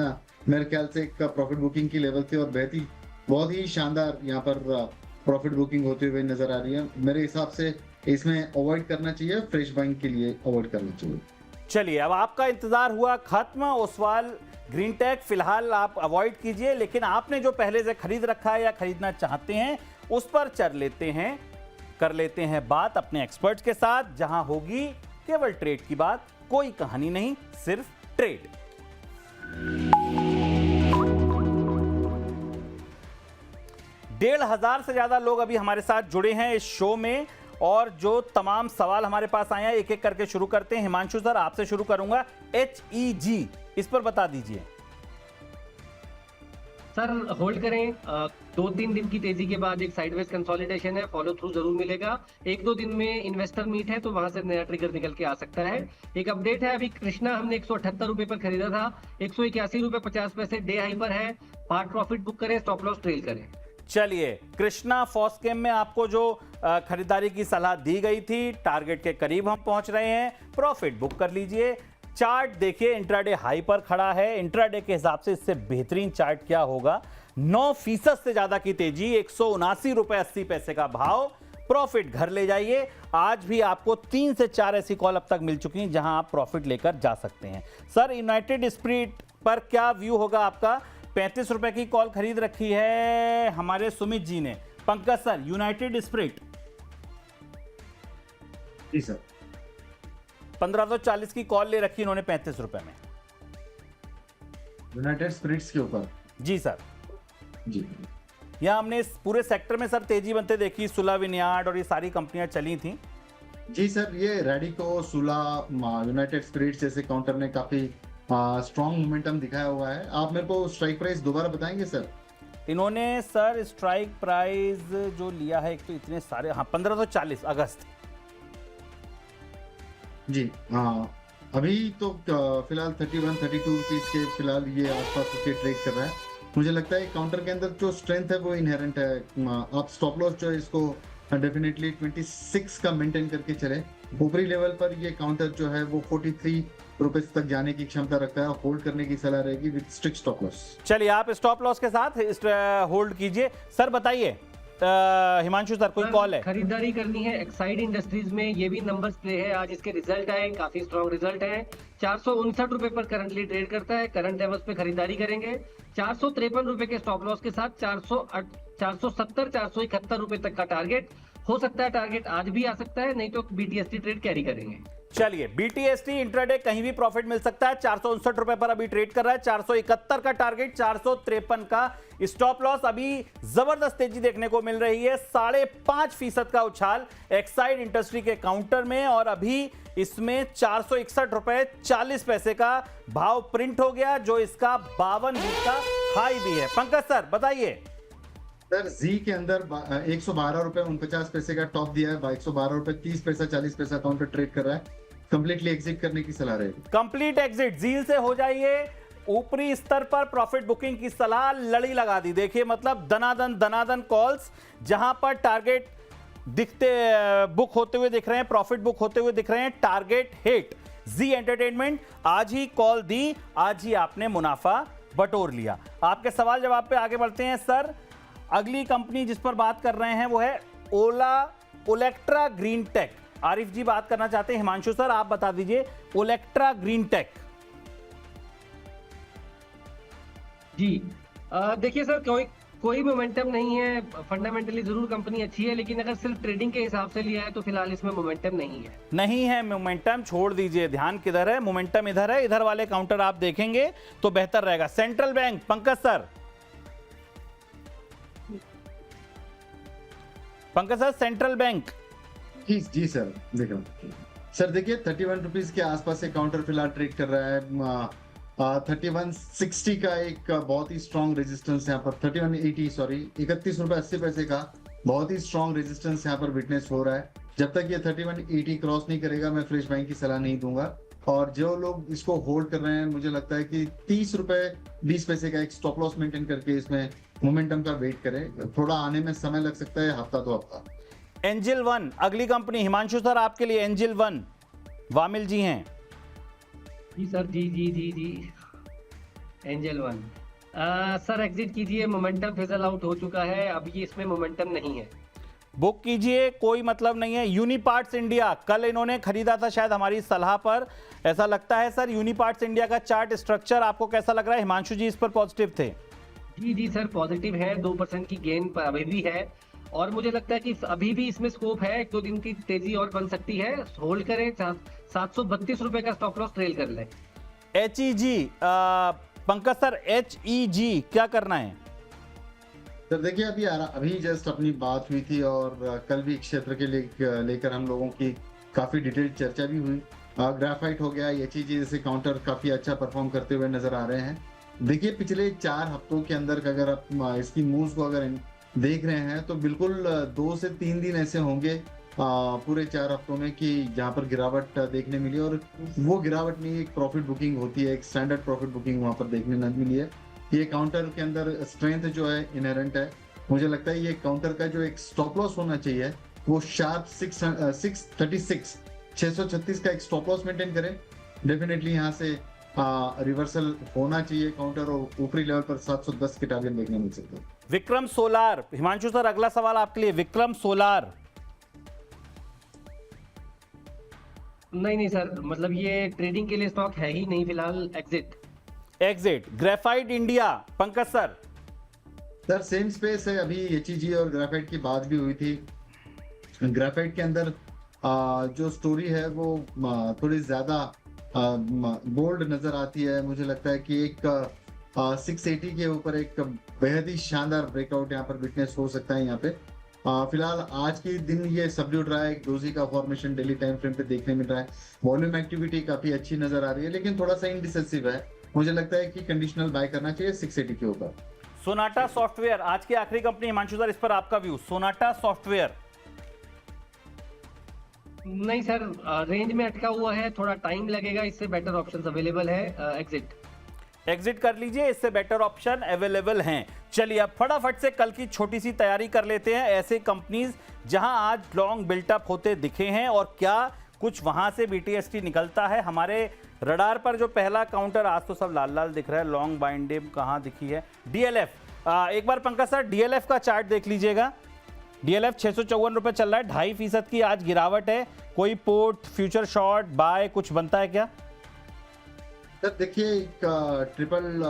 मेरे ख्याल से एक प्रॉफिट बुकिंग की लेवल थी और बहुत ही शानदार यहाँ पर प्रॉफिट बुकिंग होते हुए नजर आ रही है। मेरे हिसाब से इसमें अवॉइड करना चाहिए, फ्रेश बाइंग के लिए अवॉइड करना चाहिए। चलिए अब आपका इंतजार हुआ खत्म। ओसवाल ग्रीन टेक फिलहाल आप अवॉइड कीजिए, लेकिन आपने जो पहले से खरीद रखा है या खरीदना चाहते हैं उस पर कर लेते हैं बात अपने एक्सपर्ट्स के साथ, जहां होगी केवल ट्रेड की बात, कोई कहानी नहीं, सिर्फ ट्रेड। 1500 से ज्यादा लोग अभी हमारे साथ जुड़े हैं इस शो में, और जो तमाम सवाल हमारे पास आए हैं एक एक करके शुरू करते हैं। हिमांशु सर आपसे शुरू करूंगा। HEG इस पर बता दीजिए सर। होल्ड करें, 2-3 दिन की तेजी के बाद एक साइडवेज कंसोलिडेशन है, फॉलो थ्रू जरूर मिलेगा। 1-2 दिन में इन्वेस्टर मीट है तो वहां से नया ट्रिगर निकल के आ सकता है। एक अपडेट है, अभी कृष्णा हमने 178 रुपए पर खरीदा था, 181 रुपए 50 पैसे डे हाई पर है। पार्ट प्रॉफिट बुक करें, स्टॉप लॉस ट्रेल करें। चलिए कृष्णा फॉस्केम में आपको जो खरीदारी की सलाह दी गई थी, टारगेट के करीब हम पहुंच रहे हैं, प्रॉफिट बुक कर लीजिए। चार्ट देखिए इंट्राडे हाई पर खड़ा है, इंट्राडे के हिसाब से इससे बेहतरीन चार्ट क्या होगा। 9% से ज्यादा की तेजी, 179 रुपए 80 पैसे का भाव, प्रॉफिट घर ले जाइए। आज भी आपको 3 से 4 ऐसी कॉल अब तक मिल चुकी हैं जहां आप प्रॉफिट लेकर जा सकते हैं। सर यूनाइटेड स्पिरिट पर क्या व्यू होगा आपका? 35 रुपए की कॉल खरीद रखी है हमारे सुमित जी ने। पंकज सर यूनाइटेड स्पिरिट जी सर 1540 की कॉल ले रखी इन्होंने 35 रुपए में। यूनाइटेड स्पिरिट्स के ऊपर जी सर। जी यहां हमने इस पूरे सेक्टर में सर तेजी बनते देखी, सुला विनयार्ड और ये सारी कंपनियां चली थी। जी सर, ये रेडिको, सुला, यूनाइटेड स्पिरिट्स जैसे काउंटर ने काफी स्ट्रॉन्ग मोमेंटम दिखाया हुआ है। आप मेरे को स्ट्राइक प्राइस दोबारा बताएंगे सर? इन्होंने सर स्ट्राइक प्राइस जो लिया है, एक तो इतने सारे, हाँ 1540 अगस्त। जी हाँ, अभी तो फिलहाल 31-32 रुपीज के फिलहाल ये आसपास के ट्रेड कर रहा है। मुझे लगता है काउंटर के अंदर जो स्ट्रेंथ है वो इनहेरेंट है। आप स्टॉप लॉस जो है इसको डेफिनेटली 26 का मेंटेन करके चले। ऊपरी लेवल पर ये काउंटर जो है वो 43 रुपीज तक जाने की क्षमता रखता है, होल्ड करने की सलाह रहेगी विद स्ट्रिक्ट स्टॉप लॉस। चलिए आप स्टॉप लॉस के साथ होल्ड कीजिए। सर बताइए हिमांशु सर, कोई कॉल है? खरीदारी करनी है एक्साइड इंडस्ट्रीज में, ये भी नंबर्स प्ले है। आज इसके रिजल्ट आए, काफी स्ट्रॉन्ग रिजल्ट है। 459 रुपए पर करंटली ट्रेड करता है, करंट लेवल्स पे खरीदारी करेंगे। 453 रुपए के स्टॉप लॉस के साथ 471 रुपए तक का टारगेट हो सकता है। टारगेट आज भी आ सकता है, नहीं तो BTST ट्रेड कैरी करेंगे। चलिए BTST इंट्राडे कहीं भी प्रॉफिट मिल सकता है। 459 रुपए पर अभी ट्रेड कर रहा है, 471 का टारगेट, 453 का स्टॉप लॉस। अभी जबरदस्त तेजी देखने को मिल रही है, 5.5% का उछाल एक्साइड इंडस्ट्री के काउंटर में, और अभी इसमें 461 रुपए 40 पैसे का भाव प्रिंट हो गया, जो इसका 52 वीक का हाई भी है। पंकज सर बताइए। सर जी के अंदर 112 रुपए 49 पैसे का टॉप दिया है, 112 रुपए 30 पैसा 40 पैसा काउंटर ट्रेड कर रहा है। कंप्लीटली एग्जिट करने की सलाह रहेगी। कंप्लीट एग्जिट, जील से हो जाइए। ऊपरी स्तर पर प्रॉफिट बुकिंग की सलाह, लड़ी लगा दी। देखिए मतलब दनादन कॉल्स, जहां पर टारगेट दिखते बुक होते हुए दिख रहे हैं, प्रॉफिट बुक होते हुए दिख रहे हैं। Target hit. जी एंटरटेनमेंट आज ही कॉल दी, आज ही आपने मुनाफा बटोर लिया। आपके सवाल जवाब पे आगे बढ़ते हैं सर। अगली कंपनी जिस पर बात कर रहे हैं वो है ओलेक्ट्रा ग्रीन टेक। आरिफ जी बात करना चाहते हैं। हिमांशु सर आप बता दीजिए ओलेक्ट्रा ग्रीन टेक। जी देखिए सर, कोई मोमेंटम नहीं है। फंडामेंटली जरूर कंपनी अच्छी है, लेकिन अगर सिर्फ ट्रेडिंग के हिसाब से लिया है तो फिलहाल इसमें मोमेंटम नहीं है। नहीं है मोमेंटम, छोड़ दीजिए। ध्यान किधर है? मोमेंटम इधर है। इधर वाले काउंटर आप देखेंगे तो बेहतर रहेगा। Central bank, Pankaj sir. Pankaj sir, central bank. जी सर, देख रहा हूँ सर। देखिए 31 रुपीज के आसपास से काउंटर फिलहाल ट्रेड कर रहा है। 3160 का एक बहुत ही स्ट्रॉन्ग रेजिस्टेंस यहाँ पर, 3180 सॉरी 31 रुपए 80 पैसे का बहुत ही स्ट्रॉन्ग रेजिस्टेंस यहाँ पर विटनेस हो रहा है। जब तक ये 3180 क्रॉस नहीं करेगा मैं फ्रेश बाइंग की सलाह नहीं दूंगा। और जो लोग इसको होल्ड कर रहे हैं, मुझे लगता है कि 30 रुपए 20 पैसे का एक स्टॉप लॉस मेंटेन करके इसमें मोमेंटम का वेट करें। थोड़ा आने में समय लग सकता है, हफ्ता 2 हफ्ता। एंजल वन अगली कंपनी। हिमांशु सर आपके लिए एंजल वन, वामिल जी हैं। जी सर, जी एंजल वन सर एग्जिट कीजिए। मोमेंटम फिजल आउट हो चुका है, अभी इसमें मोमेंटम नहीं है। बुक कीजिए, कोई मतलब नहीं है। यूनिपार्ट्स इंडिया, कल इन्होंने खरीदा था शायद हमारी सलाह पर, ऐसा लगता है सर। यूनिपार्ट्स इंडिया का चार्ट स्ट्रक्चर आपको कैसा लग रहा है? हिमांशु जी इस पर पॉजिटिव थे। जी सर, पॉजिटिव है। 2% की गेन पर अभी भी है, और मुझे लगता है कि अभी भी इसमें स्कोप है। 1-2 दिन की तेजी और बन सकती है। होल्ड करें, 732 रुपए का स्टॉप लॉस ट्रेल कर लें। HEG, पंकज सर HEG क्या करना है? सर देखिए अभी जस्ट अपनी बात हुई थी और कल भी क्षेत्र के लेकर हम लोगों की काफी डिटेल चर्चा भी हुई। ग्राफाइट हो गया, HEG जैसे काउंटर काफी अच्छा परफॉर्म करते हुए नजर आ रहे हैं। देखिए पिछले 4 हफ्तों के अंदर अगर आप इसकी मूव्स को अगर देख रहे हैं तो बिल्कुल 2 से 3 दिन ऐसे होंगे पूरे 4 हफ्तों में कि जहां पर गिरावट देखने मिली, और वो गिरावट नहीं, एक प्रॉफिट बुकिंग होती है, एक स्टैंडर्ड प्रॉफिट बुकिंग वहां पर देखने न मिली है। ये काउंटर के अंदर स्ट्रेंथ जो है इनहेरेंट है। मुझे लगता है ये काउंटर का जो एक स्टॉप लॉस होना चाहिए वो शार्प 636 का एक स्टॉप लॉस मेंटेन करें। डेफिनेटली यहाँ से रिवर्सल होना चाहिए काउंटर, और ऊपरी लेवल पर 710 के टारगेट देखने मिल सकते हैं। विक्रम सोलार। हिमांशु सर अगला सवाल आपके लिए। विक्रम सोलार। नहीं सर, मतलब ये ट्रेडिंग के लिए स्टॉक है ही नहीं फिलहाल। Exit. Graphite India, Pankaj sir. Sir same space है। अभी HEG और ग्राफाइट की बात भी हुई थी। ग्राफाइट के अंदर जो स्टोरी है वो थोड़ी ज्यादा बोल्ड नजर आती है। मुझे लगता है कि एक 680 के ऊपर एक बेहद ही शानदार ब्रेकआउट यहाँ पर विटनेस हो सकता है। यहाँ पे फिलहाल आज के दिन ये सबड्यूड रहा है। एक डोजी का फॉर्मेशन डेली टाइम फ्रेम पे देखने मिल रहा है। वॉल्यूम एक्टिविटी काफी अच्छी नजर आ रही है, लेकिन थोड़ा सा इनडिसेसिव है। मुझे लगता है कि कंडीशनल बाय करना चाहिए 680 के ऊपर। सोनाटा सॉफ्टवेयर आज की आखिरी कंपनी। हिमांशु सर इस पर आपका व्यू। Sonata software. नहीं सर, रेंज में अटका हुआ है, थोड़ा टाइम लगेगा। इससे बेटर ऑप्शंस अवेलेबल है। एग्जिट कर लीजिए, इससे बेटर ऑप्शन अवेलेबल हैं। चलिए अब फटाफट से कल की छोटी सी तैयारी कर लेते हैं। ऐसे कंपनीज जहां आज लॉन्ग बिल्टअप होते दिखे हैं, और क्या कुछ वहां से BTST निकलता है। हमारे रडार पर जो पहला काउंटर, आज तो सब लाल लाल दिख रहा है, लॉन्ग बाइंडेम कहां दिखी है? DLF। एक बार पंकज सर DLF का चार्ट देख लीजिएगा। DLF 654 रुपए चल रहा है, 2.5% की आज गिरावट है। कोई पोर्ट, फ्यूचर शॉर्ट, बाय कुछ बनता है क्या? सर देखिए एक ट्रिपल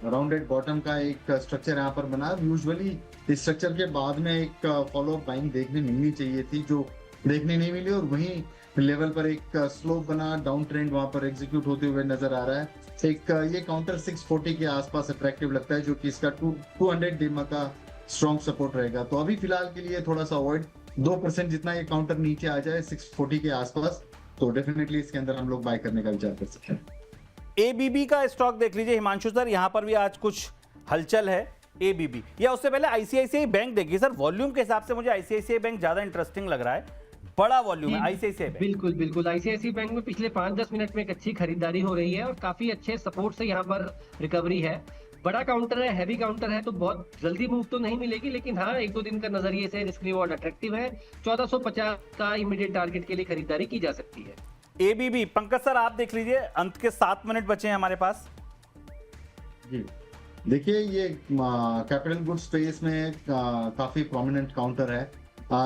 राउंडेड बॉटम का एक स्ट्रक्चर यहाँ पर बना। यूजुअली इस स्ट्रक्चर के बाद में एक फॉलो अप बाइंग देखने मिलनी चाहिए थी, जो देखने नहीं मिली, और वहीं लेवल पर एक स्लोप बना, डाउन ट्रेंड वहां पर एग्जीक्यूट होते हुए नजर आ रहा है। एक ये काउंटर 640 के आसपास अट्रैक्टिव लगता है, जो कि इसका 200 डेमा का स्ट्रॉन्ग सपोर्ट रहेगा। तो अभी फिलहाल के लिए थोड़ा सा अवॉइड। 2% जितना ये काउंटर नीचे आ जाए 640 के आसपास, तो डेफिनेटली इसके अंदर हम लोग बाय करने का विचार कर सकते हैं। ABB का स्टॉक देख लीजिए हिमांशु सर, यहां पर भी आज कुछ हलचल है। ABB या उससे पहले ICICI बैंक देखिए सर। वॉल्यूम के हिसाब से मुझे ICICI बैंक ज्यादा इंटरेस्टिंग लग रहा है, बड़ा वॉल्यूम है ICICI बैंक। बिल्कुल ICICI बैंक में पिछले 5-10 मिनट में एक अच्छी खरीदारी हो रही है, और काफी अच्छे सपोर्ट से यहाँ पर रिकवरी है। बड़ा काउंटर है, हैवी काउंटर है, तो बहुत जल्दी मूव तो नहीं मिलेगी, लेकिन हाँ 1-2 दिन का नजरिए से रिस्क रिवॉर्ड अट्रैक्टिव है। 1450 का इमीडिएट टारगेट के लिए खरीदारी की जा सकती है। एबीबी, पंकज सर आप देख लीजिए, अंत के 7 मिनट बचे हैं हमारे पास। जी देखिए, ये कैपिटल गुड्स स्पेस में काफी प्रोमिनेंट काउंटर है,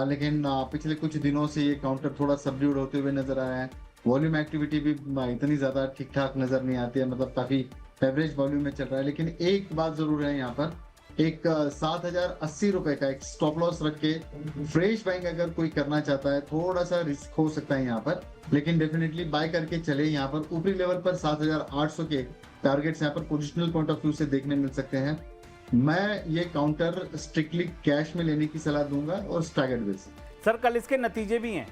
लेकिन पिछले कुछ दिनों से ये काउंटर थोड़ा सबड्यूड होते हुए नजर आ रहा है। वॉल्यूम एक्टिविटी भी इतनी ज्यादा ठीक ठाक नजर नहीं आती है, मतलब काफी एवरेज वॉल्यूम में चल रहा है। लेकिन एक बात जरूर है, यहाँ पर एक 7,080 रुपए का एक स्टॉप लॉस रख के फ्रेश बाइंग अगर कोई करना चाहता है, थोड़ा सा रिस्क हो सकता है यहाँ पर, लेकिन डेफिनेटली बाय करके चले। यहाँ पर ऊपरी लेवल पर 7,800 के टारगेट्स यहाँ पर पोजिशनल पॉइंट ऑफ व्यू से देखने मिल सकते हैं। मैं ये काउंटर स्ट्रिक्टली कैश में लेने की सलाह दूंगा और स्टैगर्ड बेसिस। सर कल इसके नतीजे भी हैं,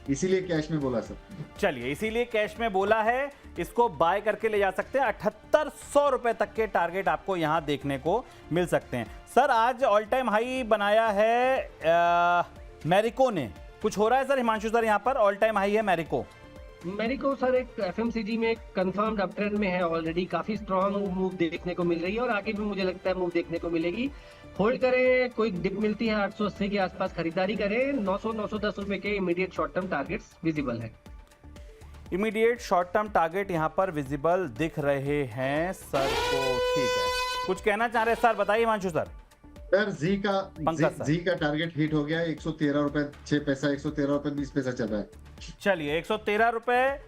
इसीलिए कैश में बोला सर। चलिए इसीलिए कैश में बोला है, इसको बाय करके ले जा सकते हैं। 7800 रुपए तक के टारगेट आपको यहां देखने को मिल सकते हैं। सर आज ऑल टाइम हाई बनाया है मैरिको ने, कुछ हो रहा है सर हिमांशु सर? यहां पर ऑल टाइम हाई है मैरिको सर एक एफएमसीजी में कंफर्म्ड अप ट्रेंड में है ऑलरेडी, काफी स्ट्रांग मूव देखने को मिल रही है और आगे भी मुझे लगता है मूव देखने को मिलेगी। होल्ड करें, कोई डिप मिलती है 880 के आसपास खरीदारी करें। 900-910 रुपए के immediate short term targets visible है। इमीडिएट शॉर्ट टर्म टारगेट यहां पर विजिबल दिख रहे हैं सर को, ठीक है। कुछ कहना चाह रहे हैं सर, बताइए हिमांशु सर। सर जी का टारगेट हिट हो गया, 113 रुपए 6 पैसा, 113 रुपए 20 पैसा चल रहा है। चलिए 113 रुपए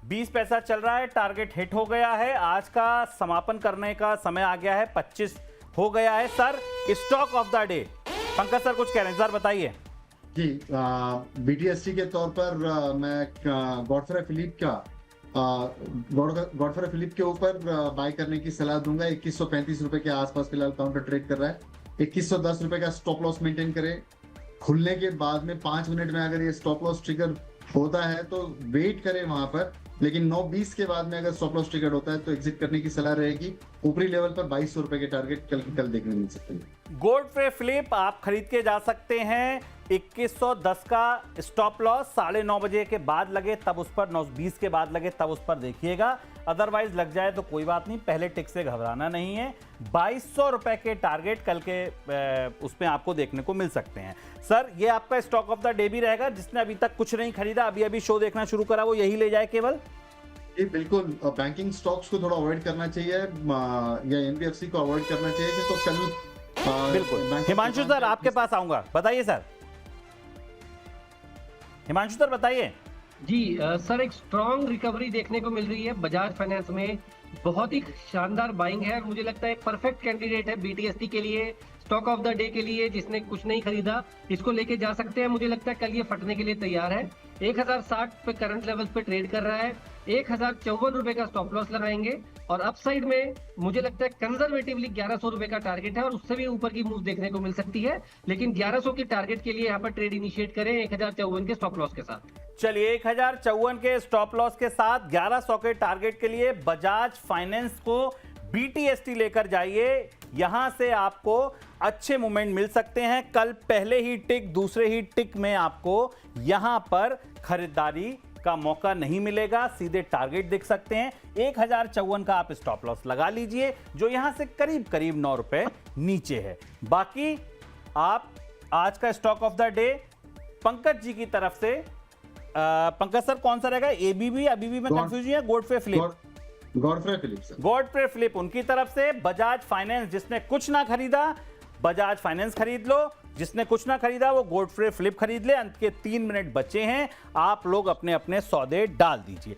20 पैसा चल रहा है, टारगेट हिट हो गया है। आज का समापन करने का समय आ गया है, 25 हो गया है। Sir stock of the day, Pankaj sir कुछ कह रहे हैं सर, बताइए। जी बीटीएसटी के तौर पर मैं गॉडफ्रे फिलिप के ऊपर बाय करने की सलाह दूंगा। 2135 रुपए के आसपास फिलहाल काउंटर ट्रेड कर रहा है। 2110 रुपए का स्टॉप लॉस मेंटेन करें। खुलने के बाद में 5 मिनट में अगर ये स्टॉप लॉस ट्रिगर होता है तो वेट करें वहां पर, लेकिन 9:20 के बाद में अगर स्टॉप लॉस ट्रिगर होता है तो एग्जिट करने की सलाह रहेगी। ऊपरी लेवल पर 2200 रुपए के टारगेट कल देखने मिल सकते हैं। गॉडफ्रे फिलिप आप खरीद के जा सकते हैं। 2110 का स्टॉप लॉस 9:30 बजे के बाद लगे तब उस पर, 9:20 के बाद लगे तब उस पर देखिएगा, अदरवाइज लग जाए तो कोई बात नहीं, पहले टिक से घबराना नहीं है। 2200 रुपए के टारगेट कल के उसमें आपको देखने को मिल सकते हैं। सर ये आपका स्टॉक ऑफ द डे भी रहेगा, जिसने अभी तक कुछ नहीं खरीदा, अभी शो देखना शुरू करा, वो यही ले जाए केवल। जी बिल्कुल, बैंकिंग स्टॉक्स को थोड़ा अवॉइड करना चाहिए या एनबीएफसी को अवॉइड करना चाहिए। तो कल बिल्कुल हिमांशु सर आपके पास आऊंगा, बताइए सर। हिमांशु सर बताइए। जी सर एक स्ट्रॉन्ग रिकवरी देखने को मिल रही है बजाज फाइनेंस में, बहुत ही शानदार बाइंग है। मुझे लगता है एक परफेक्ट कैंडिडेट है बीटीएसटी के लिए, स्टॉक ऑफ द डे के लिए। जिसने कुछ नहीं खरीदा इसको लेके जा सकते हैं। मुझे लगता है कल ये फटने के लिए तैयार है। 1060 पे करंट लेवल्स पे ट्रेड कर रहा है। 1054 रुपए का स्टॉप लॉस लगाएंगे और अपसाइड में मुझे लगता है कंजर्वेटिवली 1100 रुपए का टारगेट है और उससे भी ऊपर की मूव देखने को मिल सकती है, लेकिन 1100 के टारगेट के लिए यहाँ पर ट्रेड इनिशिएट करें 1054 के स्टॉप लॉस के साथ। चलिए 1054 के स्टॉप लॉस के साथ 1100 के टारगेट के लिए बजाज फाइनेंस को बीटीएसटी लेकर जाइए, यहां से आपको अच्छे मूवमेंट मिल सकते हैं। कल पहले ही टिक दूसरे ही टिक में आपको यहां पर खरीदारी का मौका नहीं मिलेगा, सीधे टारगेट देख सकते हैं। 1054 का आप स्टॉप लॉस लगा लीजिए, जो यहां से करीब करीब 9 रुपए नीचे है। बाकी आप आज का stock of the day Pankaj ji की तरफ से, पंकज सर कौन सा रहेगा? एबीबी, अभी भी मैं कंफ्यूज हूं, गॉडफ्रे फिलिप, गॉडफ्रे फिलिप उनकी तरफ से। बजाज फाइनेंस, जिसने कुछ ना खरीदा बजाज फाइनेंस खरीद लो, जिसने कुछ ना खरीदा वो गॉडफ्रे फिलिप खरीद ले। अंत के 3 मिनट बचे हैं, आप लोग अपने अपने सौदे डाल दीजिए।